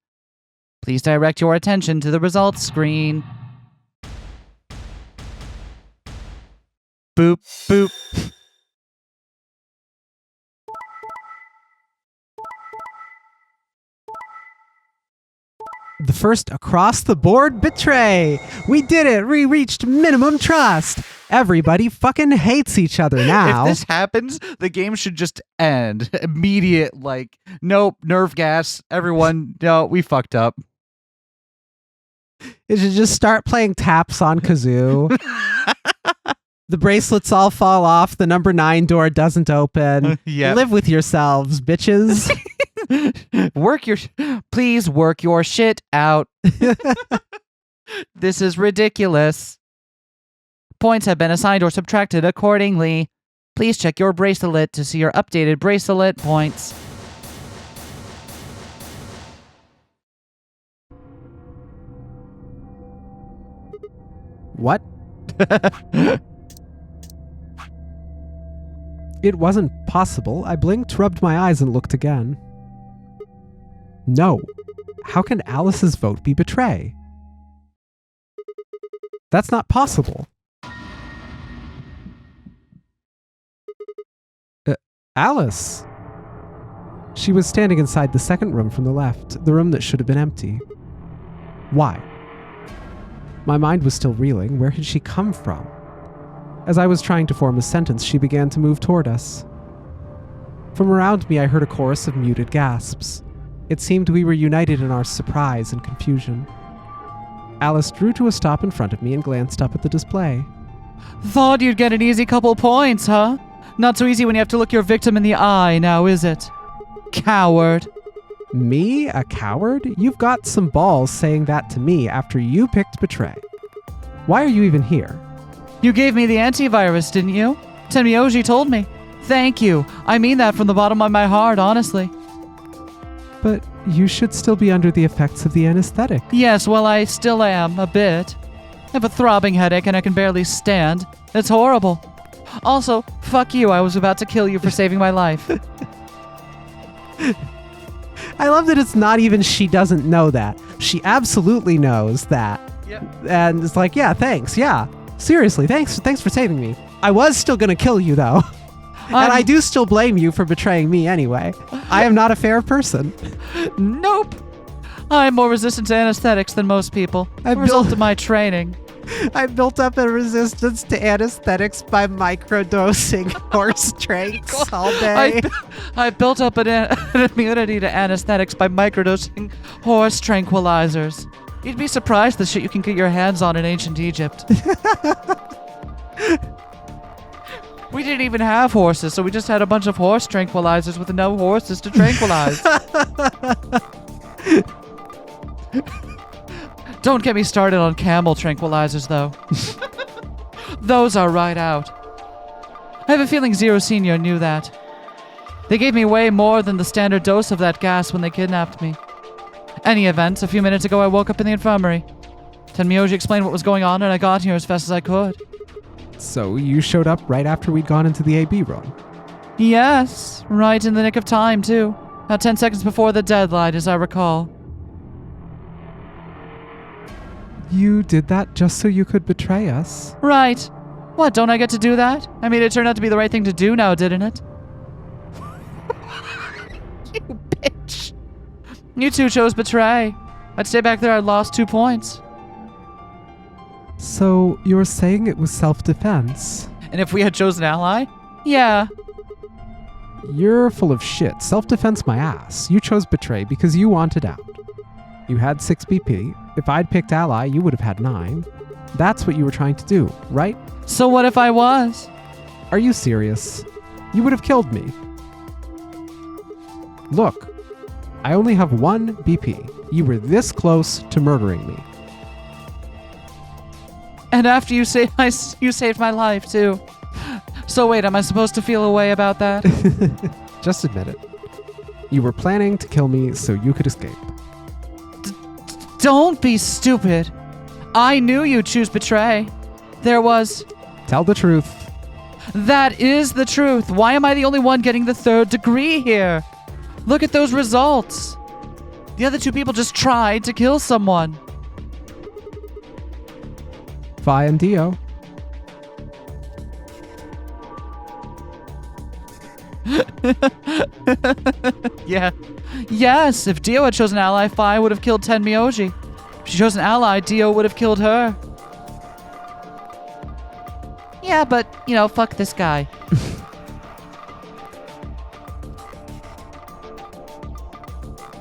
Please direct your attention to the results screen. Boop, boop. The first across-the-board betray! We did it! We reached minimum trust! Everybody fucking hates each other now. If this happens, the game should just end. Immediate, like, nope, nerve gas. Everyone, no, we fucked up. It should just start playing taps on kazoo. The bracelets all fall off. The number 9 door doesn't open. Yeah. Live with yourselves, bitches. Please work your shit out. This is ridiculous. Points have been assigned or subtracted accordingly. Please check your bracelet to see your updated bracelet points. What? It wasn't possible. I blinked, rubbed my eyes, and looked again. No. How can Alice's vote be betray? That's not possible. Alice! She was standing inside the second room from the left, the room that should have been empty. Why? My mind was still reeling. Where had she come from? As I was trying to form a sentence, she began to move toward us. From around me, I heard a chorus of muted gasps. It seemed we were united in our surprise and confusion. Alice drew to a stop in front of me and glanced up at the display. Thought you'd get an easy couple points, huh? Not so easy when you have to look your victim in the eye, now is it? Coward. Me? A coward? You've got some balls saying that to me after you picked betray. Why are you even here? You gave me the antivirus, didn't you? Tenmyoji told me. Thank you. I mean that from the bottom of my heart, honestly. But you should still be under the effects of the anesthetic. Yes, well, I still am, a bit. I have a throbbing headache and I can barely stand. It's horrible. Also, fuck you, I was about to kill you for saving my life. I love that it's not even she doesn't know that. She absolutely knows that. Yep. And it's like, yeah, thanks, yeah. Seriously, thanks for saving me. I was still gonna kill you, though. And I do still blame you for betraying me anyway. I am not a fair person. Nope. I'm more resistant to anesthetics than most people. A result of my training. I built up a resistance to anesthetics by microdosing horse drinks all day. I built up an immunity to anesthetics by microdosing horse tranquilizers. You'd be surprised the shit you can get your hands on in ancient Egypt. We didn't even have horses, so we just had a bunch of horse tranquilizers with no horses to tranquilize. Don't get me started on camel tranquilizers, though. Those are right out. I have a feeling Zero Senior knew that. They gave me way more than the standard dose of that gas when they kidnapped me. Any event, a few minutes ago I woke up in the infirmary. Tenmyoji explained what was going on and I got here as fast as I could. So you showed up right after we'd gone into the AB room? Yes, right in the nick of time, too. About 10 seconds before the deadline, as I recall. You did that just so you could betray us? Right. What, don't I get to do that? I mean, it turned out to be the right thing to do now, didn't it? You bitch. You two chose betray. I'd stay back there, I'd lost 2 points. So you're saying it was self-defense? And if we had chosen ally? Yeah. You're full of shit. Self-defense my ass. You chose betray because you wanted out. You had 6 BP. If I'd picked ally, you would have had 9. That's what you were trying to do, right? So what if I was? Are you serious? You would have killed me. Look, I only have 1 BP. You were this close to murdering me. And after you saved my life, too. So wait, am I supposed to feel a way about that? Just admit it. You were planning to kill me so you could escape. Don't be stupid. I knew you'd choose betray. There was... Tell the truth. That is the truth. Why am I the only one getting the 3rd degree here? Look at those results. The other 2 people just tried to kill someone. Fray and Dio. Yeah. Yes, if Dio had chosen ally, Fray would have killed Tenmyoji. If she chose an ally, Dio would have killed her. Yeah, but, fuck this guy.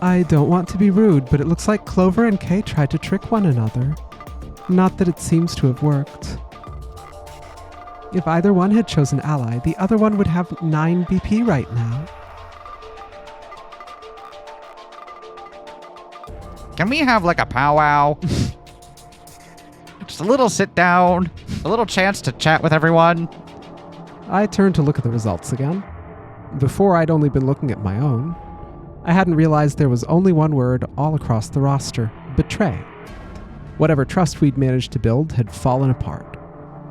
I don't want to be rude, but it looks like Clover and Kay tried to trick one another. Not that it seems to have worked. If either one had chosen ally, the other one would have 9 BP right now. Can we have like a powwow? Just a little sit down. a little chance to chat with everyone. I turned to look at the results again. Before, I'd only been looking at my own. I hadn't realized there was only one word all across the roster: betray. Whatever trust we'd managed to build had fallen apart.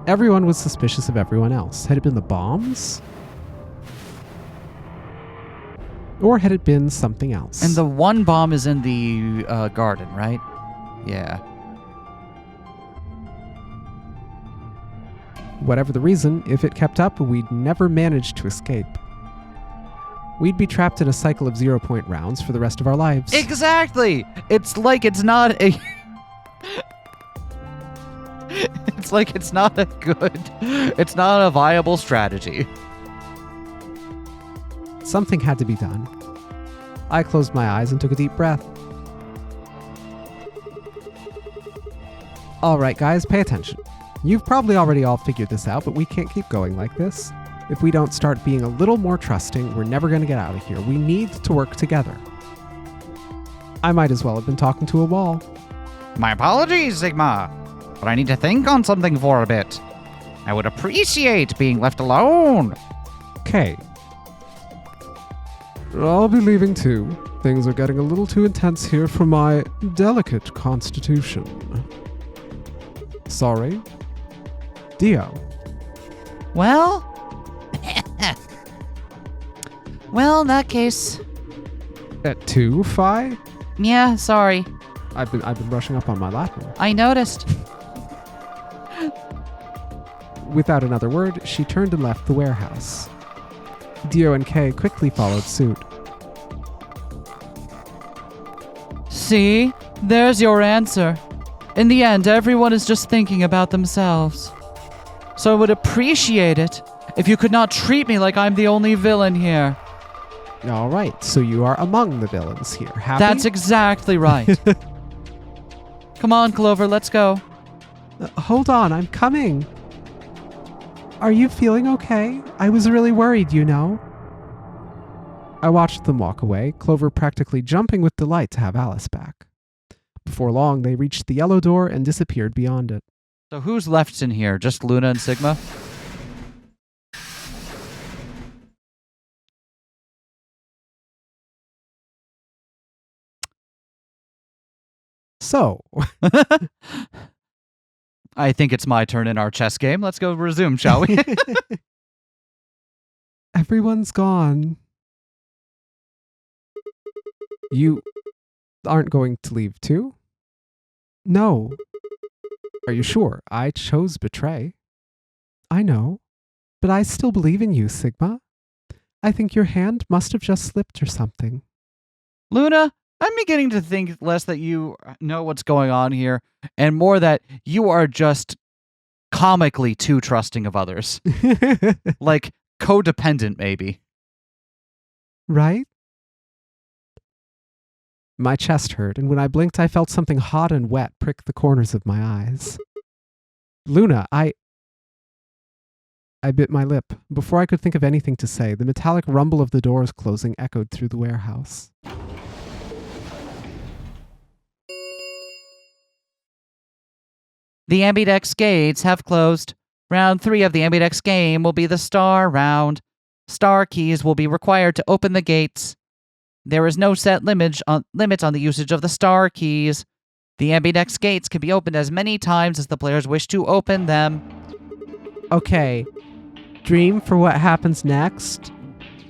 Everyone was suspicious of everyone else. Had it been the bombs? Or had it been something else? And the one bomb is in the garden, right? Yeah. Whatever the reason, if it kept up, we'd never manage to escape. We'd be trapped in a cycle of 0-point rounds for the rest of our lives. Exactly! It's like it's not a... it's like it's not a good... It's not a viable strategy. Something had to be done. I closed my eyes and took a deep breath. All right, guys, pay attention. You've probably already all figured this out, but we can't keep going like this. If we don't start being a little more trusting, we're never going to get out of here. We need to work together. I might as well have been talking to a wall. My apologies, Sigma, but I need to think on something for a bit. I would appreciate being left alone. Okay. I'll be leaving too. Things are getting a little too intense here for my delicate constitution. Sorry. Dio. Well? Well, in that case, At 2, Fray? yeah, sorry. I've been brushing up on my Latin. I noticed. Without another word, she turned and left the warehouse. Dio and Kay quickly followed suit. See? There's your answer. In the end, everyone is just thinking about themselves. So I would appreciate it if you could not treat me like I'm the only villain here. All right, so you are among the villains here. Happy? That's exactly right. Come on, Clover, let's go. Hold on, I'm coming. Are you feeling okay? I was really worried, you know. I watched them walk away, Clover practically jumping with delight to have Alice back. Before long, they reached the yellow door and disappeared beyond it. So who's left in here? Just Luna and Sigma? So, I think it's my turn in our chess game. Let's go resume, shall we? everyone's gone. You aren't going to leave too? No. Are you sure? I chose betray. I know, but I still believe in you, Sigma. I think your hand must have just slipped or something. Luna, I'm beginning to think less that you know what's going on here and more that you are just comically too trusting of others. Like codependent, maybe. Right? My chest hurt, and when I blinked, I felt something hot and wet prick the corners of my eyes. Luna, I bit my lip. Before I could think of anything to say, the metallic rumble of the doors closing echoed through the warehouse. The Ambidex gates have closed. Round 3 of the Ambidex game will be the star round. Star keys will be required to open the gates. There is no set limit on the usage of the star keys. The Ambidex gates can be opened as many times as the players wish to open them. Okay, dream for what happens next.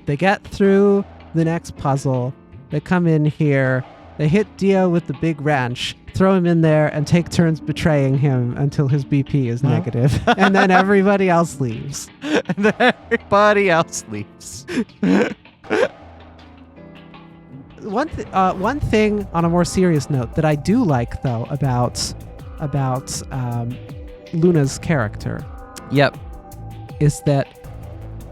They get through the next puzzle. They come in here. They hit Dio with the big wrench, throw him in there, and take turns betraying him until his BP is negative. And then everybody else leaves. And then everybody else leaves. One thing on a more serious note that I do like, though, about Luna's character, Yep. is that,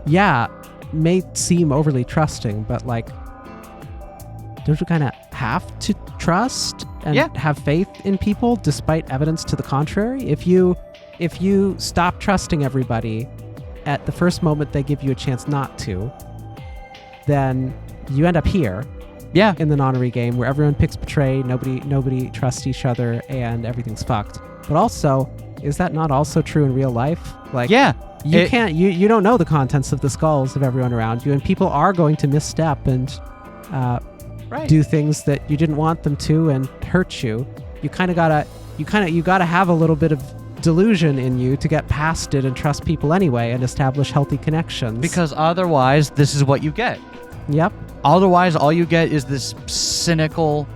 yeah, may seem overly trusting, but like, don't you kind of have to trust and have faith in people despite evidence to the contrary? If you stop trusting everybody at the first moment they give you a chance not to, then you end up here. Yeah. In the Nonary game, where everyone picks betray, nobody trusts each other, and everything's fucked. But also, Is that not also true in real life? Like, Yeah. you don't know the contents of the skulls of everyone around you, and people are going to misstep and Right. do things that you didn't want them to and hurt you. You gotta have a little bit of delusion in you to get past it and trust people anyway and establish healthy connections. Because otherwise, this is what you get. Yep. Otherwise, all you get is this cynical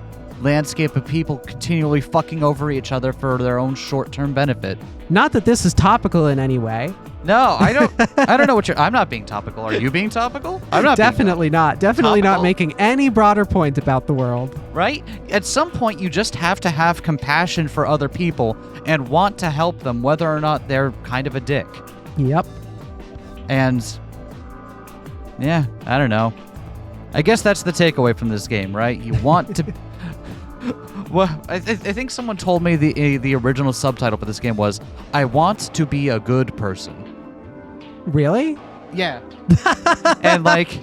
landscape of people continually fucking over each other for their own short-term benefit. Not that this is topical in any way. No, I don't know what I'm not being topical. Are you being topical? I'm not. Definitely not. Definitely not Topical? making any broader point about the world. Right? At some point, you just have to have compassion for other people and want to help them, whether or not they're kind of a dick. Yep. And yeah, I don't know. I guess that's the takeaway from this game, right? You want to. Well, I think someone told me the original subtitle for this game was, "I want to be a good person." Really? Yeah. And like,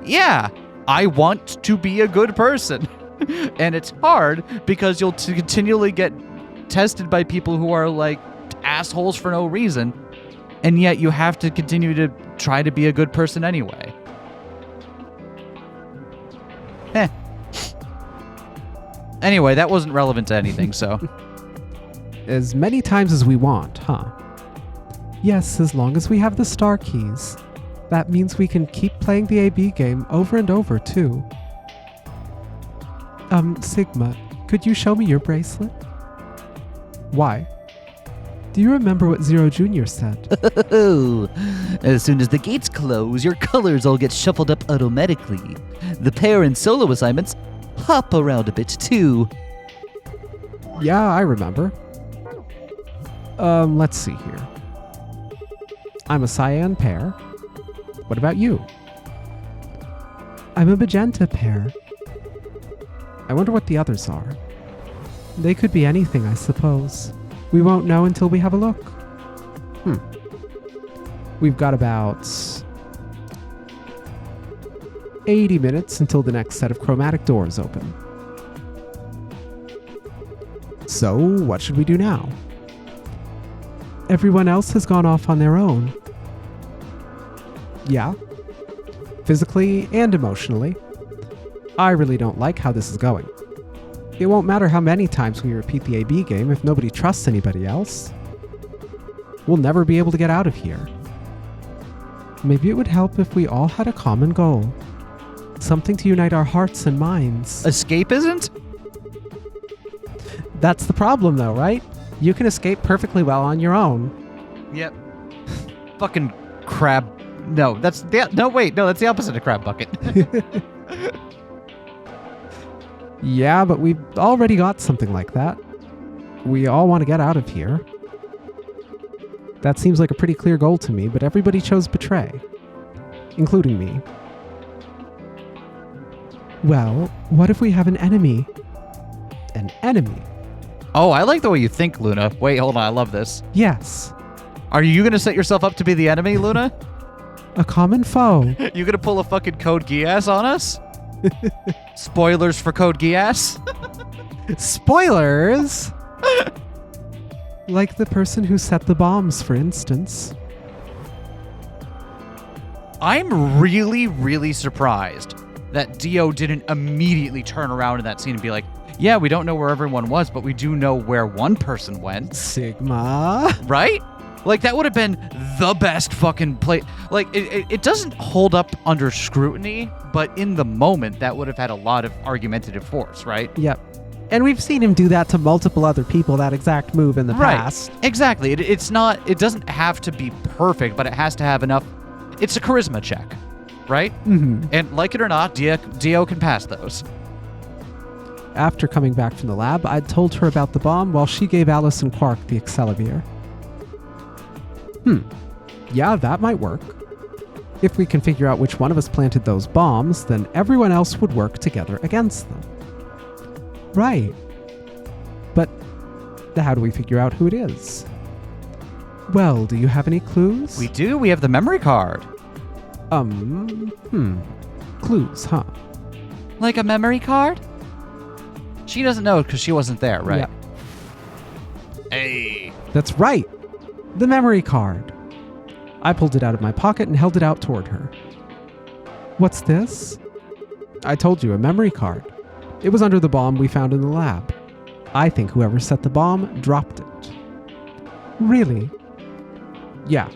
yeah, I want to be a good person. And it's hard because you'll continually get tested by people who are like assholes for no reason. And yet you have to continue to try to be a good person anyway. Anyway, that wasn't relevant to anything, so. As many times as we want, huh? Yes, as long as we have the star keys. That means we can keep playing the AB game over and over, too. Sigma, could you show me your bracelet? Why? Do you remember what Zero Jr. said? As soon as the gates close, your colors all get shuffled up automatically. The pair and solo assignments hop around a bit too. Yeah, I remember. Let's see here. I'm a cyan pair. What about you? I'm a magenta pair. I wonder what the others are. They could be anything, I suppose. We won't know until we have a look. We've got about 80 minutes until the next set of chromatic doors open. So, what should we do now? Everyone else has gone off on their own. Yeah. Physically and emotionally. I really don't like how this is going. It won't matter how many times we repeat the AB game if nobody trusts anybody else. We'll never be able to get out of here. Maybe it would help if we all had a common goal. Something to unite our hearts and minds. Escape isn't? That's the problem though, right? You can escape perfectly well on your own. Yep. Fucking crab. No, that's that's the opposite of crab bucket. Yeah, but we've already got something like that. We all want to get out of here. That seems like a pretty clear goal to me, but everybody chose betray. Including me. Well, what if we have an enemy? An enemy? Oh, I like the way you think, Luna. Wait, hold on, I love this. Yes. Are you gonna set yourself up to be the enemy, Luna? A common foe. You gonna pull a fucking Code Geass on us? Spoilers for Code Geass? Spoilers! Like the person who set the bombs, for instance. I'm really, really surprised that Dio didn't immediately turn around in that scene and be like, yeah, we don't know where everyone was, but we do know where one person went. Sigma. Right? Like, that would have been the best fucking play. Like, it doesn't hold up under scrutiny, but in the moment, that would have had a lot of argumentative force, right? Yep. And we've seen him do that to multiple other people, that exact move in the past. Exactly. It doesn't have to be perfect, but it has to have enough. It's a charisma check, right? Mm-hmm. And like it or not, Dio can pass those. After coming back from the lab, I'd told her about the bomb while she gave Alice and Quark the Excalibur. Yeah, that might work. If we can figure out which one of us planted those bombs, then everyone else would work together against them. Right. But how do we figure out who it is? Well, do you have any clues? We do. We have the memory card. Clues, huh? Like a memory card? She doesn't know because she wasn't there, right? Yep. Fray! That's right! The memory card. I pulled it out of my pocket and held it out toward her. What's this? I told you, a memory card. It was under the bomb we found in the lab. I think whoever set the bomb dropped it. Really? Yeah.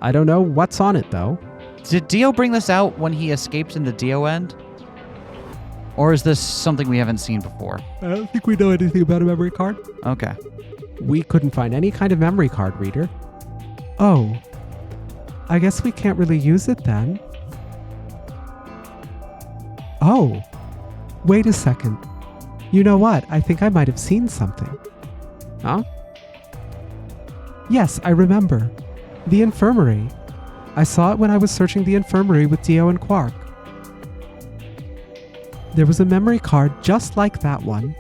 I don't know what's on it, though. Did Dio bring this out when he escaped in the Dio end? Or is this something we haven't seen before? I don't think we know anything about a memory card. Okay. We couldn't find any kind of memory card reader. Oh. I guess we can't really use it then. Oh. Wait a second. You know what? I think I might have seen something. Huh? Yes, I remember. The infirmary. I saw it when I was searching the infirmary with Dio and Quark. There was a memory card just like that one.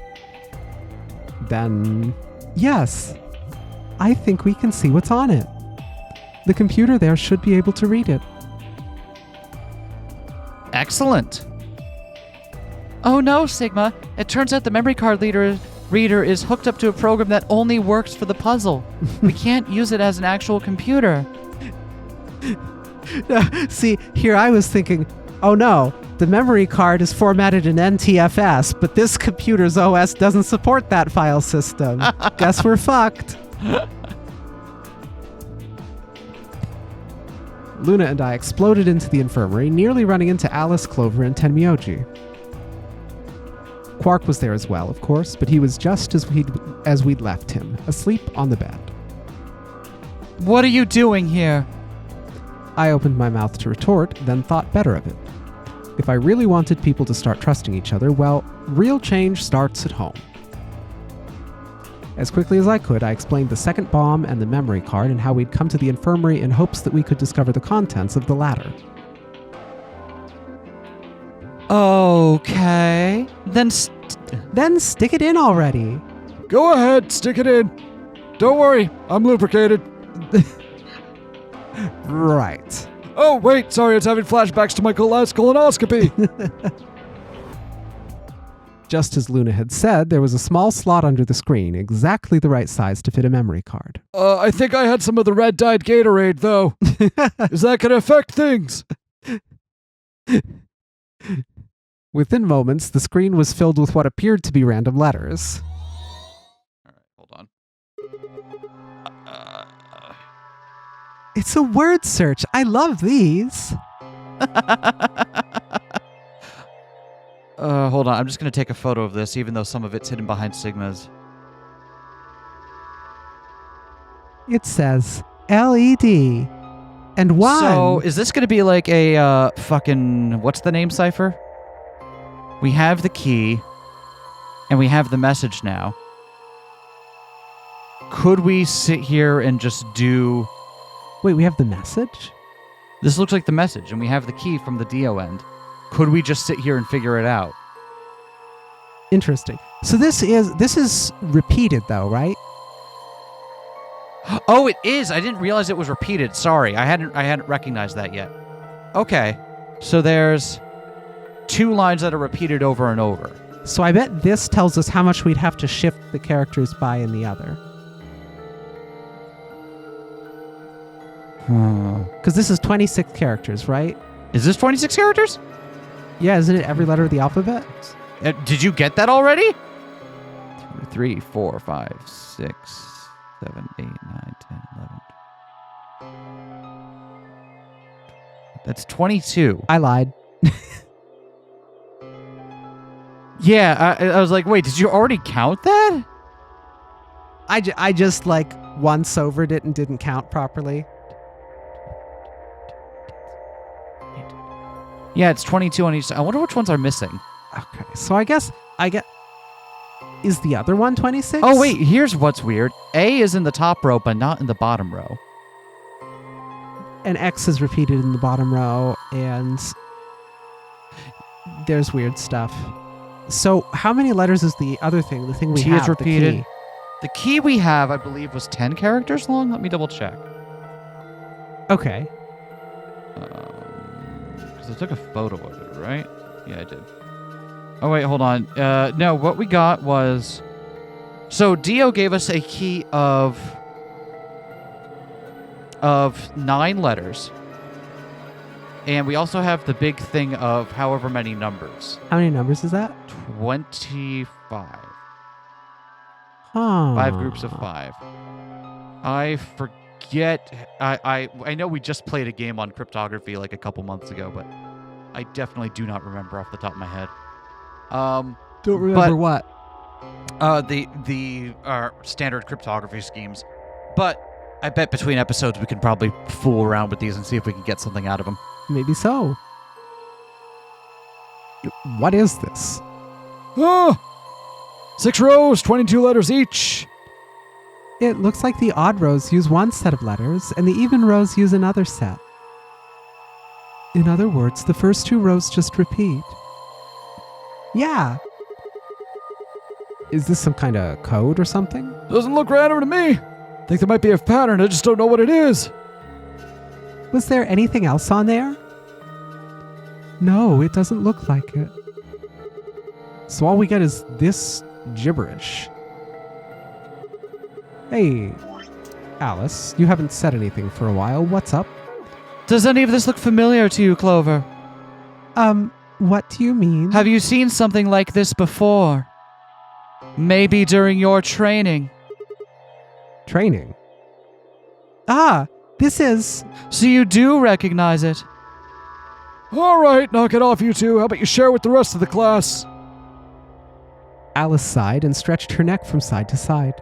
Then, yes. I think we can see what's on it. The computer there should be able to read it. Excellent. Oh no, Sigma. It turns out the memory card reader is hooked up to a program that only works for the puzzle. We can't use it as an actual computer. See, here I was thinking, oh no, the memory card is formatted in NTFS, but this computer's OS doesn't support that file system. Guess we're fucked. Luna and I exploded into the infirmary, nearly running into Alice, Clover, and Tenmyoji. Quark was there as well, of course, but he was just as we'd left him, asleep on the bed. What are you doing here? I opened my mouth to retort, then thought better of it. If I really wanted people to start trusting each other, well, real change starts at home. As quickly as I could, I explained the second bomb and the memory card and how we'd come to the infirmary in hopes that we could discover the contents of the latter. Okay. Then stick it in already. Go ahead, stick it in. Don't worry, I'm lubricated. Right. Oh, wait, sorry, it's having flashbacks to my last colonoscopy. Just as Luna had said, there was a small slot under the screen, exactly the right size to fit a memory card. I think I had some of the red-dyed Gatorade, though. Is that going to affect things? Within moments, the screen was filled with what appeared to be random letters. All right, hold on. It's a word search. I love these. Hold on. I'm just going to take a photo of this, even though some of it's hidden behind Sigmas. It says LED and 1. So, is this going to be like a fucking... What's the name cipher? We have the key, and we have the message now. Could we sit here and just do... Wait, we have the message? This looks like the message, and we have the key from the Dio end. Could we just sit here and figure it out? Interesting. So this is repeated though, right? Oh, it is. I didn't realize it was repeated. Sorry, I hadn't recognized that yet. Okay, so there's 2 lines that are repeated over and over. So I bet this tells us how much we'd have to shift the characters by in the other. Because this is 26 characters, right? Is this 26 characters? Yeah, isn't it every letter of the alphabet? Did you get that already? 2, 3, 4, 5, 6, 7, 8, 9, 10, 11. That's 22. I lied. Yeah, I was like, wait, did you already count that? I just like once-overed it and didn't count properly. Yeah, it's 22 on each side. I wonder which ones are missing. Okay, so I get... Is the other one 26? Oh, wait, here's what's weird. A is in the top row, but not in the bottom row. And X is repeated in the bottom row, and there's weird stuff. So how many letters is the other thing? The thing we T have, is repeated. the key? The key we have, I believe, was 10 characters long. Let me double check. Okay. Because I took a photo of it, right? Yeah, I did. Oh, wait, hold on. No, what we got was So Dio gave us a key of 9 letters. And we also have the big thing of however many numbers. How many numbers is that? 25. Huh. 5 groups of 5. I forget. I know we just played a game on cryptography like a couple months ago, but I definitely do not remember off the top of my head. Don't remember but- what. The standard cryptography schemes. But I bet between episodes we can probably fool around with these and see if we can get something out of them. Maybe so. What is this? Ah! 6 rows, 22 letters each. It looks like the odd rows use one set of letters, and the even rows use another set. In other words, the first 2 rows just repeat. Yeah. Is this some kind of code or something? Doesn't look random to me. Think there might be a pattern, I just don't know what it is. Was there anything else on there? No, it doesn't look like it. So all we get is this gibberish. Hey, Alice, you haven't said anything for a while. What's up? Does any of this look familiar to you, Clover? What do you mean? Have you seen something like this before? Maybe during your training. Training? Ah, this is... So you do recognize it. All right, knock it off, you two. How about you share with the rest of the class? Alice sighed and stretched her neck from side to side.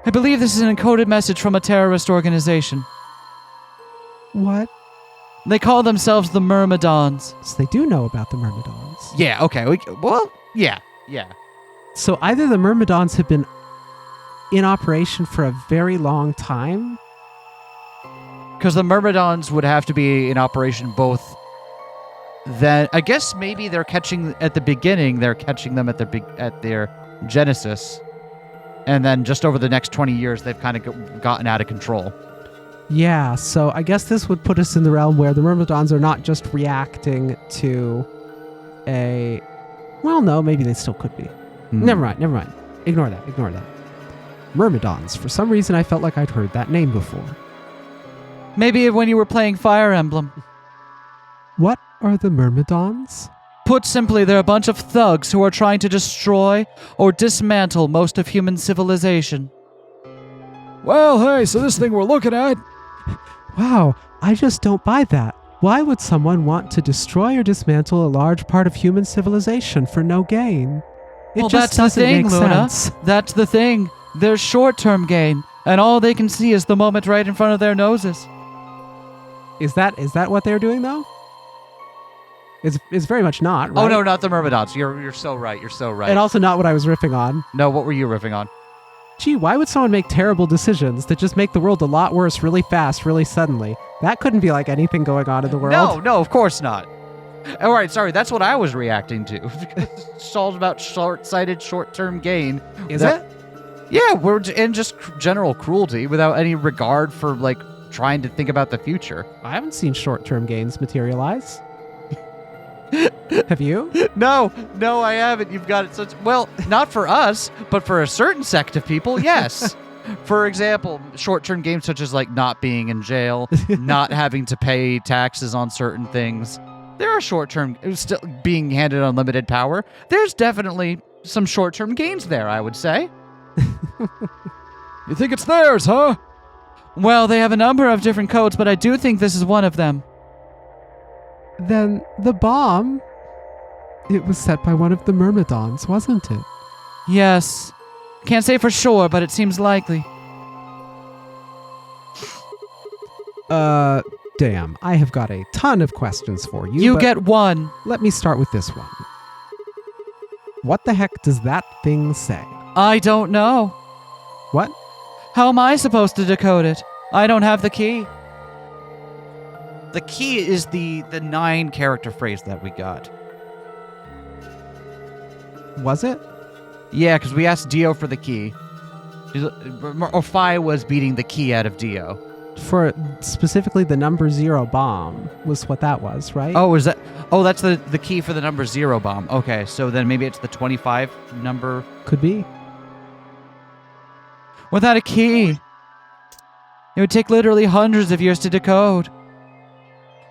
I believe this is an encoded message from a terrorist organization. What? They call themselves the Myrmidons. So they do know about the Myrmidons. Yeah, okay. Yeah. So either the Myrmidons have been in operation for a very long time. Because the Myrmidons would have to be in operation both. Then I guess maybe they're catching at the beginning. They're catching them at their genesis, and then just over the next 20 years, they've kind of gotten out of control. Yeah, so I guess this would put us in the realm where the Myrmidons are not just reacting to a... Well, no, maybe they still could be. Never mind. Ignore that. Myrmidons. For some reason, I felt like I'd heard that name before. Maybe when you were playing Fire Emblem. What are the Myrmidons? Put simply, they're a bunch of thugs who are trying to destroy or dismantle most of human civilization. Well, hey, so this thing we're looking at... Wow, I just don't buy that. Why would someone want to destroy or dismantle a large part of human civilization for no gain? It Well, just that's the doesn't thing, make Luna. sense. That's the thing. There's short-term gain, and all they can see is the moment right in front of their noses. Is that what they're doing though? It's very much not, right? Oh no, not the Myrmidons. You're so right. You're so right. And also not what I was riffing on. No, what were you riffing on? Gee, why would someone make terrible decisions that just make the world a lot worse really fast, really suddenly? That couldn't be like anything going on in the world. No, of course not. All right, sorry. That's what I was reacting to. It's all about short-sighted, short-term gain. Is it? Yeah, we're in just general cruelty without any regard for like trying to think about the future. I haven't seen short-term gains materialize. Have you? No, I haven't. You've got it such... Well, not for us, but for a certain sect of people, yes. For example, short-term games such as like not being in jail, not having to pay taxes on certain things. There are short-term... Still being handed unlimited power. There's definitely some short-term gains there, I would say. You think it's theirs, huh? Well, they have a number of different codes, but I do think this is one of them. Then the bomb... It was set by one of the Myrmidons, wasn't it? Yes. Can't say for sure, but it seems likely. Damn. I have got a ton of questions for you. You but get one. Let me start with this one. What the heck does that thing say? I don't know. What? How am I supposed to decode it? I don't have the key. The key is the 9-character phrase that we got. Was it? Yeah, because we asked Dio for the key. Or Fray was beating the key out of Dio. For specifically the number 0 bomb was what that was, right? Oh, is that? Oh, that's the key for the number 0 bomb. Okay, so then maybe it's the 25 number. Could be. Without a key. It would take literally hundreds of years to decode.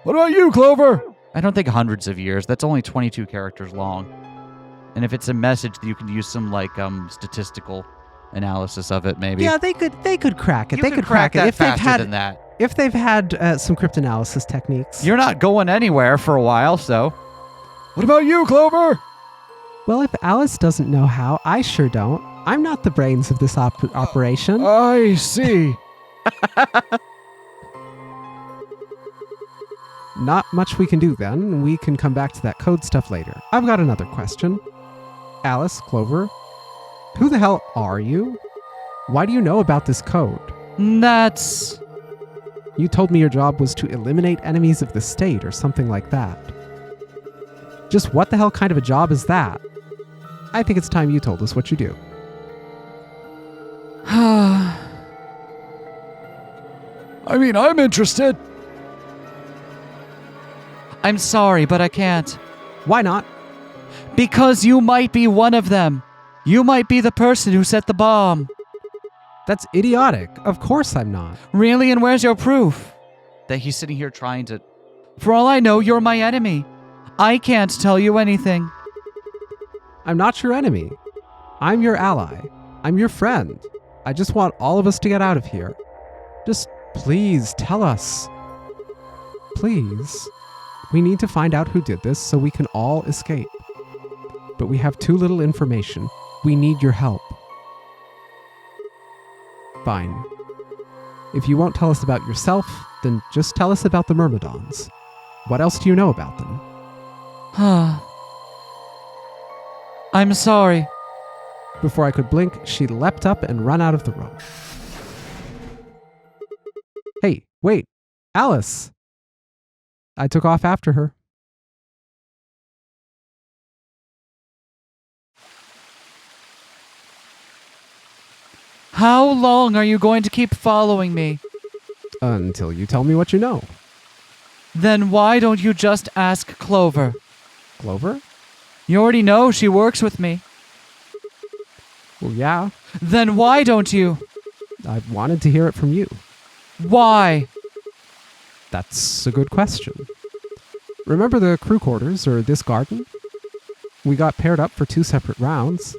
What about you, Clover? I don't think hundreds of years. That's only 22 characters long. And if it's a message, you can use some like statistical analysis of it, maybe. Yeah, they could crack it. You They could crack it that if they've faster had than that. if they've had some cryptanalysis techniques. You're not going anywhere for a while, so. What about you, Clover? Well, if Alice doesn't know how, I sure don't. I'm not the brains of this operation. I see. Not much we can do then. We can come back to that code stuff later. I've got another question. Alice, Clover, who the hell are you? Why do you know about this code? That's... You told me your job was to eliminate enemies of the state or something like that. Just what the hell kind of a job is that? I think it's time you told us what you do. I mean, I'm interested. I'm sorry, but I can't. Why not? Because you might be one of them. You might be the person who set the bomb. That's idiotic. Of course I'm not. Really? And where's your proof? That he's sitting here trying to. For all I know, you're my enemy. I can't tell you anything. I'm not your enemy. I'm your ally. I'm your friend. I just want all of us to get out of here. Just please tell us. Please. We need to find out who did this so we can all escape. But we have too little information. We need your help. Fine. If you won't tell us about yourself, then just tell us about the Myrmidons. What else do you know about them? I'm sorry. Before I could blink, she leapt up and ran out of the room. Hey, wait, Alice! I took off after her. How long are you going to keep following me? Until you tell me what you know. Then why don't you just ask Clover? Clover? You already know she works with me. Well, yeah. Then why don't you? I wanted to hear it from you. Why? That's a good question. Remember the crew quarters or this garden? We got paired up for 2 separate rounds.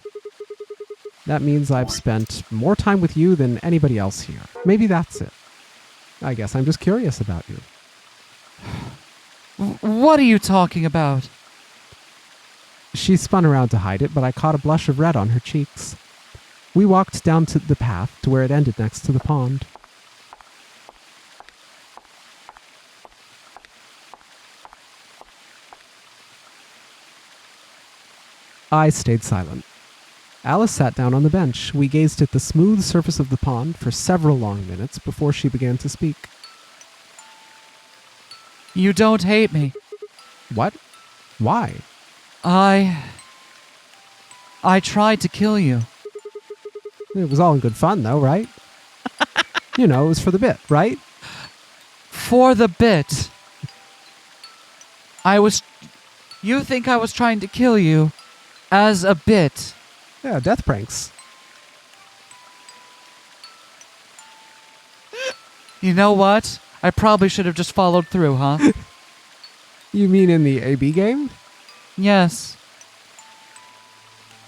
That means I've spent more time with you than anybody else here. Maybe that's it. I guess I'm just curious about you. What are you talking about? She spun around to hide it, but I caught a blush of red on her cheeks. We walked down to the path to where it ended next to the pond. I stayed silent. Alice sat down on the bench. We gazed at the smooth surface of the pond for several long minutes before she began to speak. You don't hate me. What? Why? I tried to kill you. It was all in good fun, though, right? You know, it was for the bit, right? For the bit. You think I was trying to kill you as a bit. Yeah, death pranks. You know what? I probably should have just followed through, huh? You mean in the AB game? Yes.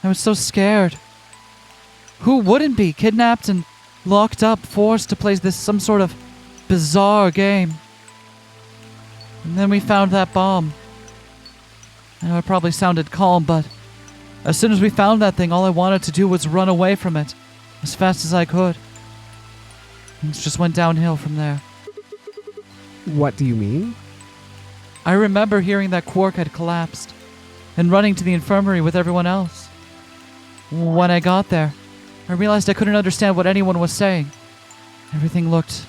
I was so scared. Who wouldn't be kidnapped and locked up, forced to play some sort of bizarre game? And then we found that bomb. I know it probably sounded calm, but as soon as we found that thing, all I wanted to do was run away from it as fast as I could. Things just went downhill from there. What do you mean? I remember hearing that Quark had collapsed and running to the infirmary with everyone else. When I got there, I realized I couldn't understand what anyone was saying. Everything looked...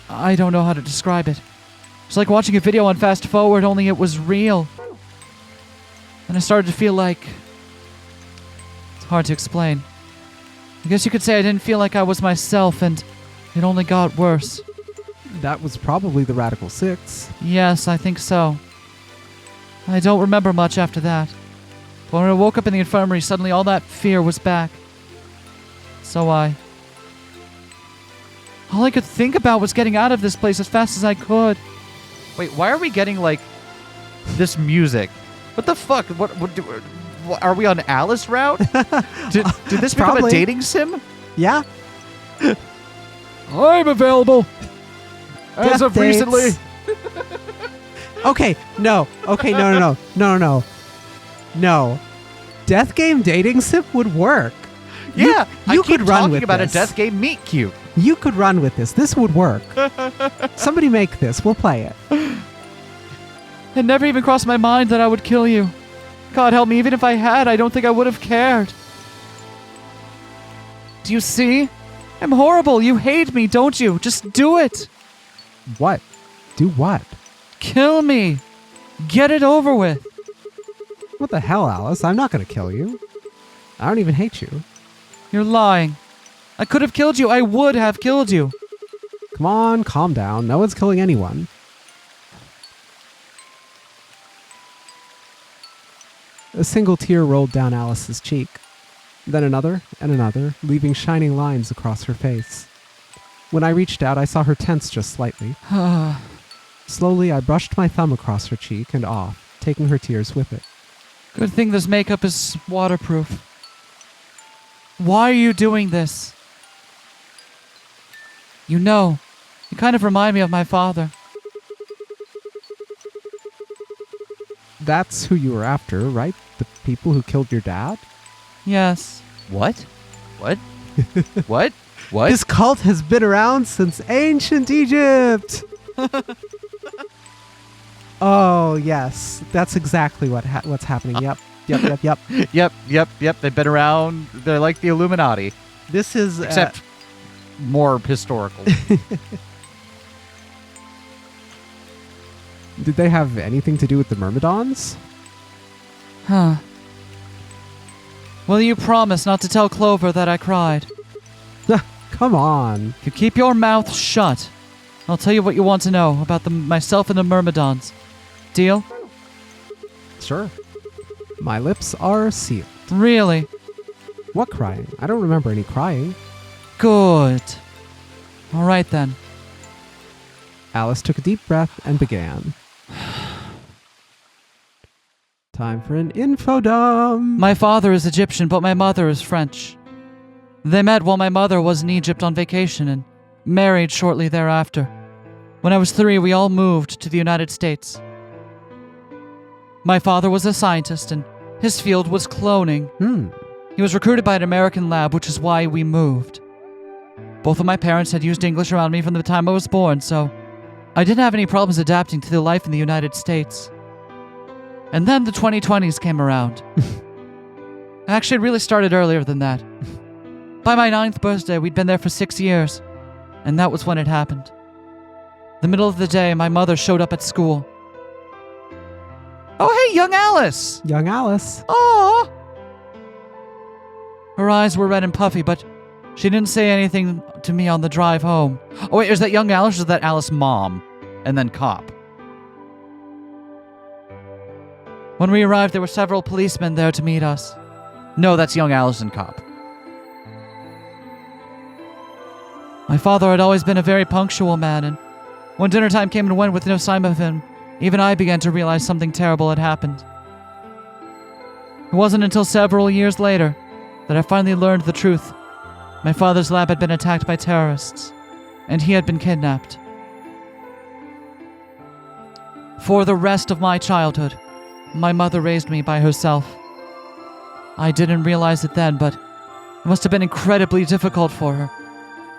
I don't know how to describe it. It's like watching a video on fast forward, only it was real. And I started to feel like... It's hard to explain. I guess you could say I didn't feel like I was myself, and it only got worse. That was probably the Radical 6. Yes, I think so. I don't remember much after that. But when I woke up in the infirmary, suddenly all that fear was back. So all I could think about was getting out of this place as fast as I could. Wait, why are we getting, like, this music? What the fuck? What are we on Alice route? Did this become Probably. a dating sim? Yeah? I'm available. As Death of dates. recently. Okay, no. Okay, no. Death game dating sim would work. Yeah, you I keep could run talking with about this. a death game meet cute. You could run with this. This would work. Somebody make this. We'll play it. It never even crossed my mind that I would kill you. God help me, even if I had, I don't think I would have cared. Do you see? I'm horrible. You hate me, don't you? Just do it. What? Do what? Kill me. Get it over with. What the hell, Alice? I'm not going to kill you. I don't even hate you. You're lying. I could have killed you. I would have killed you. Come on, calm down. No one's killing anyone. A single tear rolled down Alice's cheek. Then another and another, leaving shining lines across her face. When I reached out, I saw her tense just slightly. Slowly, I brushed my thumb across her cheek and off, taking her tears with it. Good thing this makeup is waterproof. Why are you doing this? You know, you kind of remind me of my father. That's who you were after, right? The people who killed your dad? Yes. What? What? What? What? This cult has been around since ancient Egypt! Oh, yes. That's exactly what's happening. Yep. Yep. They've been around. They're like the Illuminati, This is... except more historical. did they have anything to do with the Myrmidons? Huh. Will you promise not to tell Clover that I cried? Come on. If you keep your mouth shut, I'll tell you what you want to know about myself and the Myrmidons. Deal? Sure. My lips are sealed. Really? What crying? I don't remember any crying. Good. All right then. Alice took a deep breath and began. Time for an info dump. My father is Egyptian, but my mother is French. They met while my mother was in Egypt on vacation and married shortly thereafter. When I was 3, we all moved to the United States. My father was a scientist, and his field was cloning. He was recruited by an American lab, which is why we moved. Both of my parents had used English around me from the time I was born, so I didn't have any problems adapting to the life in the United States. And then the 2020s came around. Actually, it really started earlier than that. By my 9th birthday, we'd been there for 6 years, and that was when it happened. The middle of the day, my mother showed up at school. Oh, hey, young Alice. Young Alice. Aw. Her eyes were red and puffy, but she didn't say anything to me on the drive home. Oh, wait, is that young Alice or is that Alice mom? And then cop. When we arrived, there were several policemen there to meet us. No, that's young Alice and cop. My father had always been a very punctual man, and when dinner time came and went with no sign of him, even I began to realize something terrible had happened. It wasn't until several years later that I finally learned the truth. My father's lab had been attacked by terrorists, and he had been kidnapped. For the rest of my childhood, my mother raised me by herself. I didn't realize it then, but it must have been incredibly difficult for her,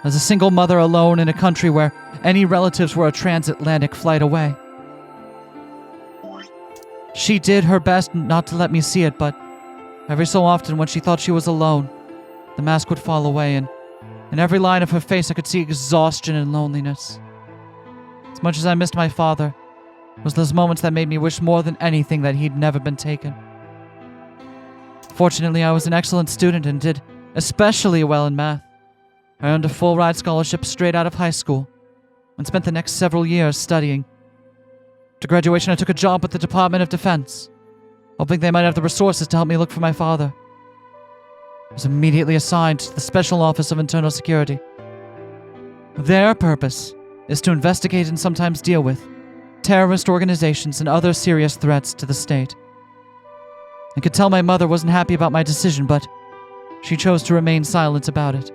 as a single mother alone in a country where any relatives were a transatlantic flight away. She did her best not to let me see it, but every so often when she thought she was alone, the mask would fall away, and in every line of her face I could see exhaustion and loneliness. As much as I missed my father, it was those moments that made me wish more than anything that he'd never been taken. Fortunately, I was an excellent student and did especially well in math. I earned a full-ride scholarship straight out of high school and spent the next several years studying. After graduation, I took a job with the Department of Defense, hoping they might have the resources to help me look for my father. was immediately assigned to the Special Office of Internal Security. Their purpose is to investigate and sometimes deal with terrorist organizations and other serious threats to the state. I could tell my mother wasn't happy about my decision, but she chose to remain silent about it.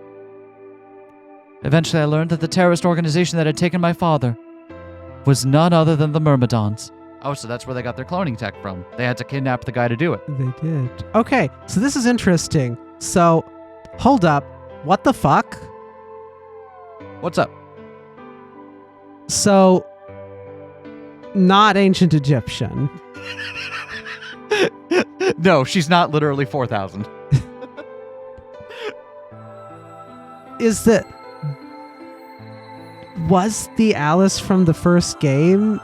Eventually, I learned that the terrorist organization that had taken my father was none other than the Myrmidons. Oh, so that's where they got their cloning tech from. They had to kidnap the guy to do it. They did. Okay, so this is interesting. So, hold up. What the fuck? What's up? So, not ancient Egyptian. No, she's not literally 4,000. Is that... Was the Alice from the first game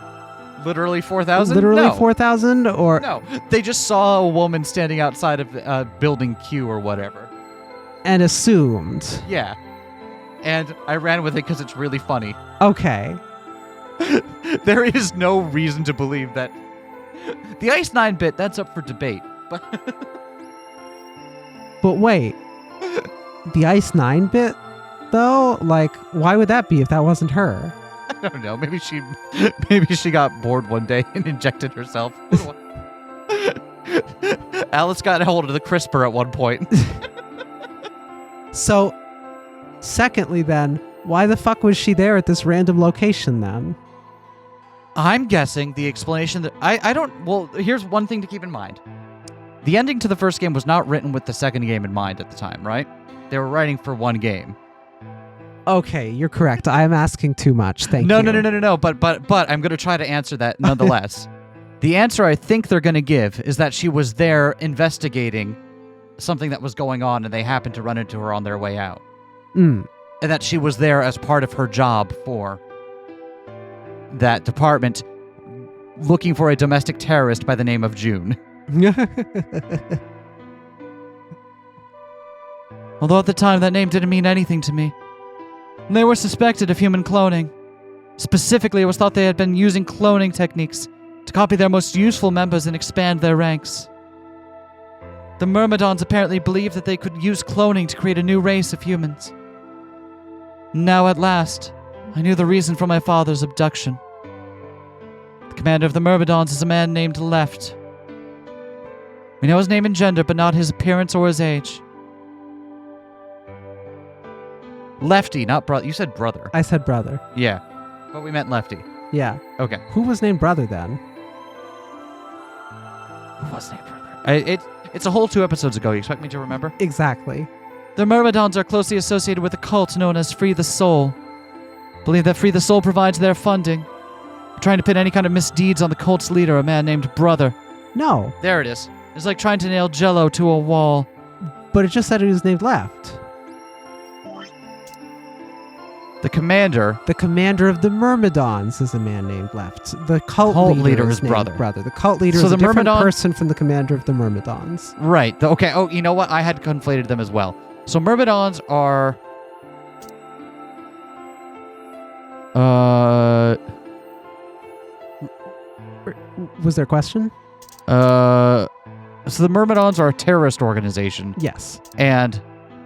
Literally 4,000? literally No. 4,000? Or... No, they just saw a woman standing outside of building Q or whatever. And assumed. Yeah. And I ran with it because it's really funny. Okay. There is no reason to believe that. The Ice 9-bit, that's up for debate. But But wait. The Ice 9-bit, though? Like, why would that be if that wasn't her? I don't know. Maybe she got bored one day and injected herself. Alice got a hold of the CRISPR at one point. So, secondly then, why the fuck was she there at this random location then? I'm guessing the explanation that I don't. Well, here's one thing to keep in mind. The ending to the first game was not written with the second game in mind at the time, right? They were writing for one game. Okay, you're correct. I am asking too much. Thank No, you. no. But I'm going to try to answer that nonetheless. The answer I think they're going to give is that she was there investigating something that was going on, and they happened to run into her on their way out, Mm. and that she was there as part of her job for that department, looking for a domestic terrorist by the name of June. Although at the time that name didn't mean anything to me. They were suspected of human cloning. Specifically, it was thought they had been using cloning techniques to copy their most useful members and expand their ranks. The Myrmidons apparently believed that they could use cloning to create a new race of humans. Now at last, I knew the reason for my father's abduction. The commander of the Myrmidons is a man named Left. We know his name and gender, but not his appearance or his age. Lefty, not brother. You said brother. I said brother. Yeah, but we meant Lefty. Yeah. Okay. Who was named brother then? Who was named brother? It's a whole 2 episodes ago. You expect me to remember? Exactly. The Myrmidons are closely associated with a cult known as Free the Soul. Believe that Free the Soul provides their funding. We're trying to pin any kind of misdeeds on the cult's leader, a man named Brother. No, There it is. It's like trying to nail Jello to a wall. but it just said he was named Left. The commander. The commander of the Myrmidons is a man named Left. The cult leader is named brother. The cult leader So is the a different Myrmidon- person from the commander of the Myrmidons. Right. Okay. Oh, you know what? I had conflated them as well. So Myrmidons are. Was there a question? So the Myrmidons are a terrorist organization, Yes. and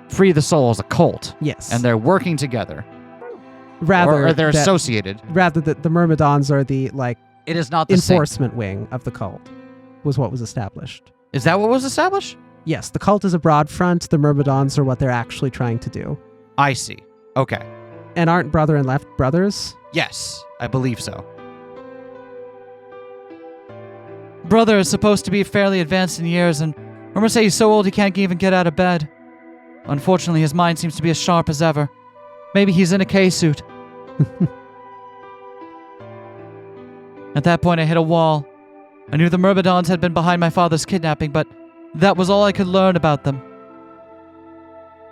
Free the Soul is a cult, Yes. and they're working together, rather or they're that, associated. rather that the Myrmidons are the It is not the same. enforcement wing of the cult, was what was established. Is that what was established? Yes, the cult is a broad front. The Myrmidons are what they're actually trying to do. I see. Okay. And aren't Brother and Left brothers? Yes, I believe so. Brother is supposed to be fairly advanced in years, and rumors say he's so old he can't even get out of bed. Unfortunately, his mind seems to be as sharp as ever. Maybe he's in a K-suit. At that point, I hit a wall. I knew the Myrmidons had been behind my father's kidnapping, but that was all I could learn about them.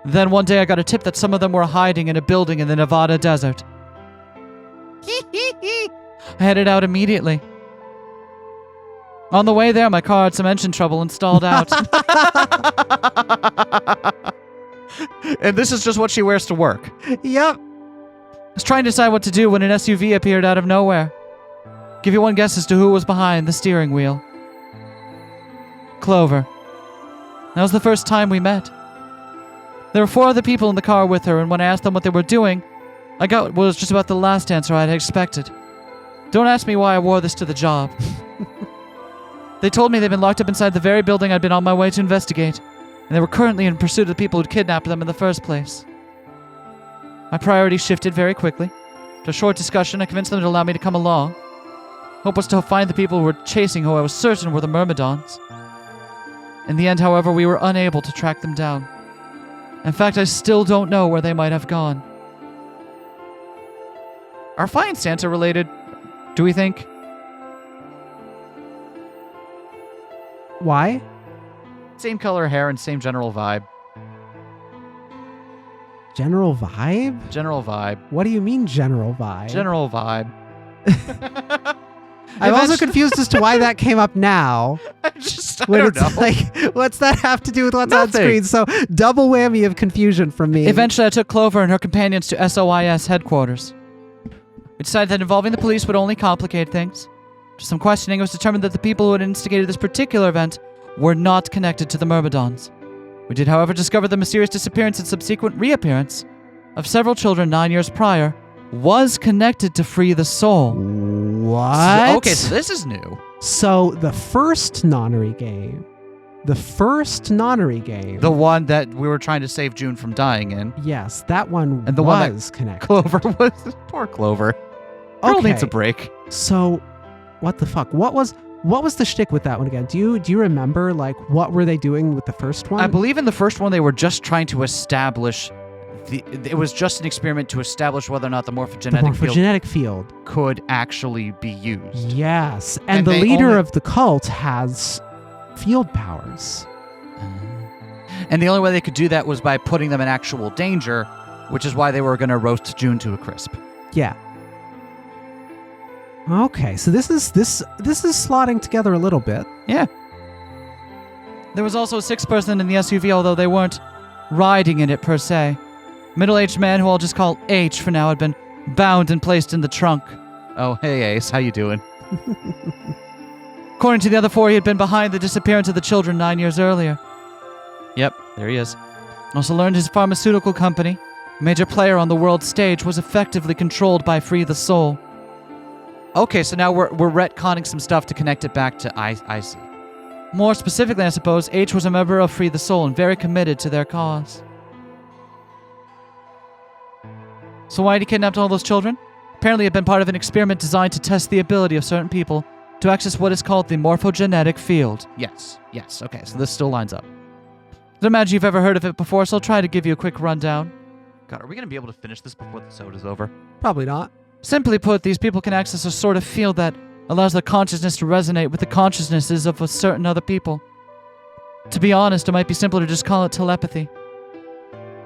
Then one day I got a tip that some of them were hiding in a building in the Nevada desert. I headed out immediately. On the way there, my car had some engine trouble and stalled out. And this is just what she wears to work. Yep. I was trying to decide what to do when an SUV appeared out of nowhere. Give you one guess as to who was behind the steering wheel. Clover. That was the first time we met. There were 4 other people in the car with her, and when I asked them what they were doing, I got what was just about the last answer I had expected. Don't ask me why I wore this to the job. They told me they'd been locked up inside the very building I'd been on my way to investigate, and they were currently in pursuit of the people who'd kidnapped them in the first place. My priorities shifted very quickly. After a short discussion, I convinced them to allow me to come along. Hope was to find the people who were chasing who I was certain were the Myrmidons. In the end, however, we were unable to track them down. In fact, I still don't know where they might have gone. Are Fray and Santa related, do we think? Why? Same color hair and same general vibe. General vibe? General vibe. What do you mean general vibe? General vibe. I'm also confused as to why that came up now. I don't know. Like, what's that have to do with what's on Nothing. screen? So, double whammy of confusion from me. Eventually, I took Clover and her companions to SOIS headquarters. We decided that involving the police would only complicate things. After some questioning, it was determined that the people who had instigated this particular event were not connected to the Myrmidons. We did, however, discover the mysterious disappearance and subsequent reappearance of several children 9 years prior was connected to Free the Soul. What? Okay, so this is new. So, the first Nonary game. The one that we were trying to save June from dying in. Yes, that one And the one was connected. Clover was... Poor Clover. Girl Okay. needs a break. So, what the fuck? What was the shtick with that one again? Do you remember, like, what were they doing with the first one? I believe in the first one they were just trying to establish... it was just an experiment to establish whether or not the the morphogenetic field could actually be used. Yes, and And the they leader only- of the cult has field powers. And the only way they could do that was by putting them in actual danger, which is why they were going to roast June to a crisp. Yeah. Okay, so this is slotting together a little bit. Yeah. There was also a 6th person in the SUV, although they weren't riding in it per se. A middle-aged man, who I'll just call H for now, had been bound and placed in the trunk. Oh, hey Ace, how you doing? According to the other 4, he had been behind the disappearance of the children 9 years earlier. Yep, there he is. Also learned his pharmaceutical company, a major player on the world stage, was effectively controlled by Free the Soul. Okay, so now we're retconning some stuff to connect it back to I see. More specifically, I suppose, H was a member of Free the Soul and very committed to their cause. So why had he kidnapped all those children? Apparently it had been part of an experiment designed to test the ability of certain people to access what is called the morphogenetic field. Yes, okay, so this still lines up. Don't imagine you've ever heard of it before, so I'll try to give you a quick rundown. God, are we going to be able to finish this before the soda's over? Probably not. Simply put, these people can access a sort of field that allows their consciousness to resonate with the consciousnesses of a certain other people. To be honest, it might be simpler to just call it telepathy.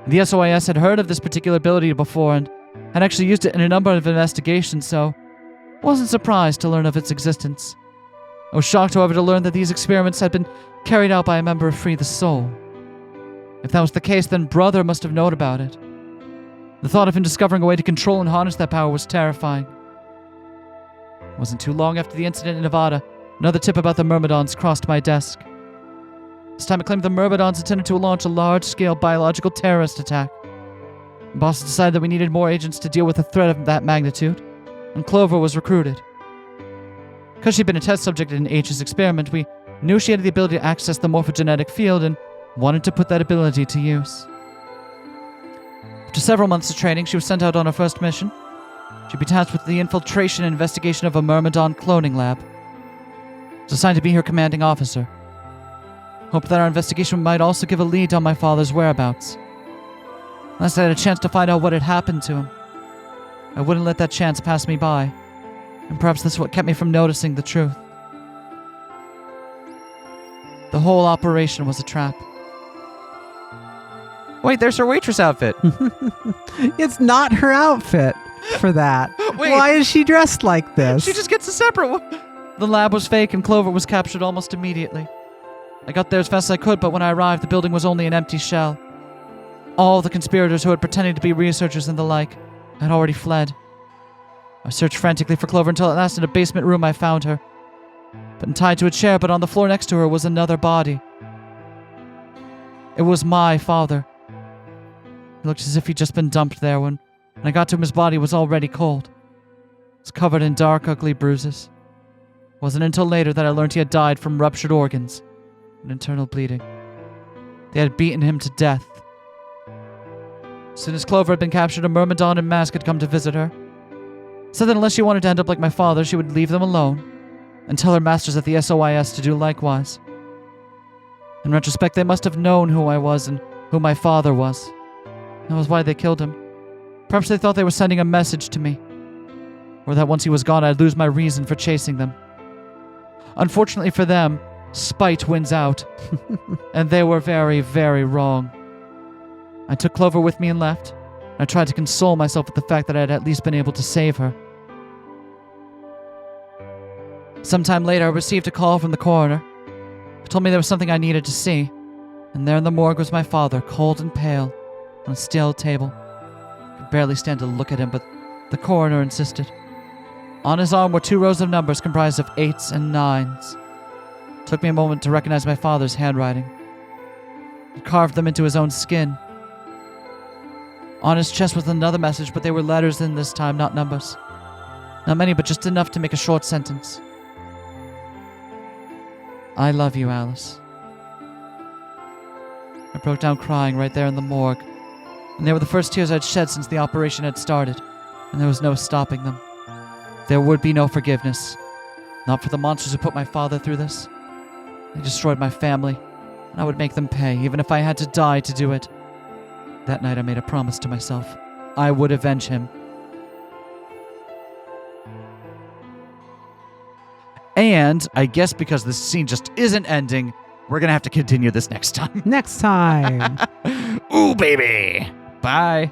The SOIS had heard of this particular ability before and had actually used it in a number of investigations, so wasn't surprised to learn of its existence. I was shocked, however, to learn that these experiments had been carried out by a member of Free the Soul. If that was the case, then Brother must have known about it. The thought of him discovering a way to control and harness that power was terrifying. It wasn't too long after the incident in Nevada, another tip about the Myrmidons crossed my desk. This time it claimed the Myrmidons intended to launch a large-scale biological terrorist attack. The bosses decided that we needed more agents to deal with a threat of that magnitude, and Clover was recruited. Because she'd been a test subject in H's experiment, we knew she had the ability to access the morphogenetic field and wanted to put that ability to use. After several months of training, she was sent out on her first mission. She'd be tasked with the infiltration and investigation of a Myrmidon cloning lab. She was assigned to be her commanding officer. Hoped that our investigation might also give a lead on my father's whereabouts. Unless I had a chance to find out what had happened to him. I wouldn't let that chance pass me by, and perhaps this is what kept me from noticing the truth. The whole operation was a trap. Wait, there's her waitress outfit. It's not her outfit for that. Wait. Why is she dressed like this? She just gets a separate one. The lab was fake and Clover was captured almost immediately. I got there as fast as I could, but when I arrived, the building was only an empty shell. All the conspirators who had pretended to be researchers and the like had already fled. I searched frantically for Clover until at last in a basement room I found her. But tied to a chair, but on the floor next to her was another body. It was my father. He looked as if he'd just been dumped there when I got to him, his body was already cold. It was covered in dark, ugly bruises. It wasn't until later that I learned he had died from ruptured organs and internal bleeding. They had beaten him to death. As soon as Clover had been captured, a Myrmidon in mask had come to visit her. Said that unless she wanted to end up like my father, she would leave them alone and tell her masters at the SOIS to do likewise. In retrospect, they must have known who I was and who my father was. That was why they killed him. Perhaps they thought they were sending a message to me, or that once he was gone, I'd lose my reason for chasing them. Unfortunately for them, spite wins out, and they were very, very wrong. I took Clover with me and left. I tried to console myself with the fact that I had at least been able to save her. Sometime later, I received a call from the coroner. He told me there was something I needed to see, and there in the morgue was my father, cold and pale, on a steel table. I could barely stand to look at him, but the coroner insisted. On his arm were 2 rows of numbers comprised of 8s and 9s. It took me a moment to recognize my father's handwriting. He carved them into his own skin. On his chest was another message, but they were letters in this time, not numbers. Not many, but just enough to make a short sentence. I love you, Alice. I broke down crying right there in the morgue, and they were the first tears I'd shed since the operation had started, and there was no stopping them. There would be no forgiveness. Not for the monsters who put my father through this. They destroyed my family, and I would make them pay, even if I had to die to do it. That night I made a promise to myself. I would avenge him. And I guess because this scene just isn't ending, we're going to have to continue this next time. Next time. Ooh, baby. Bye.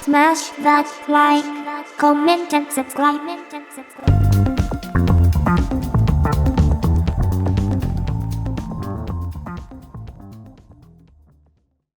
Smash that like, comment and subscribe.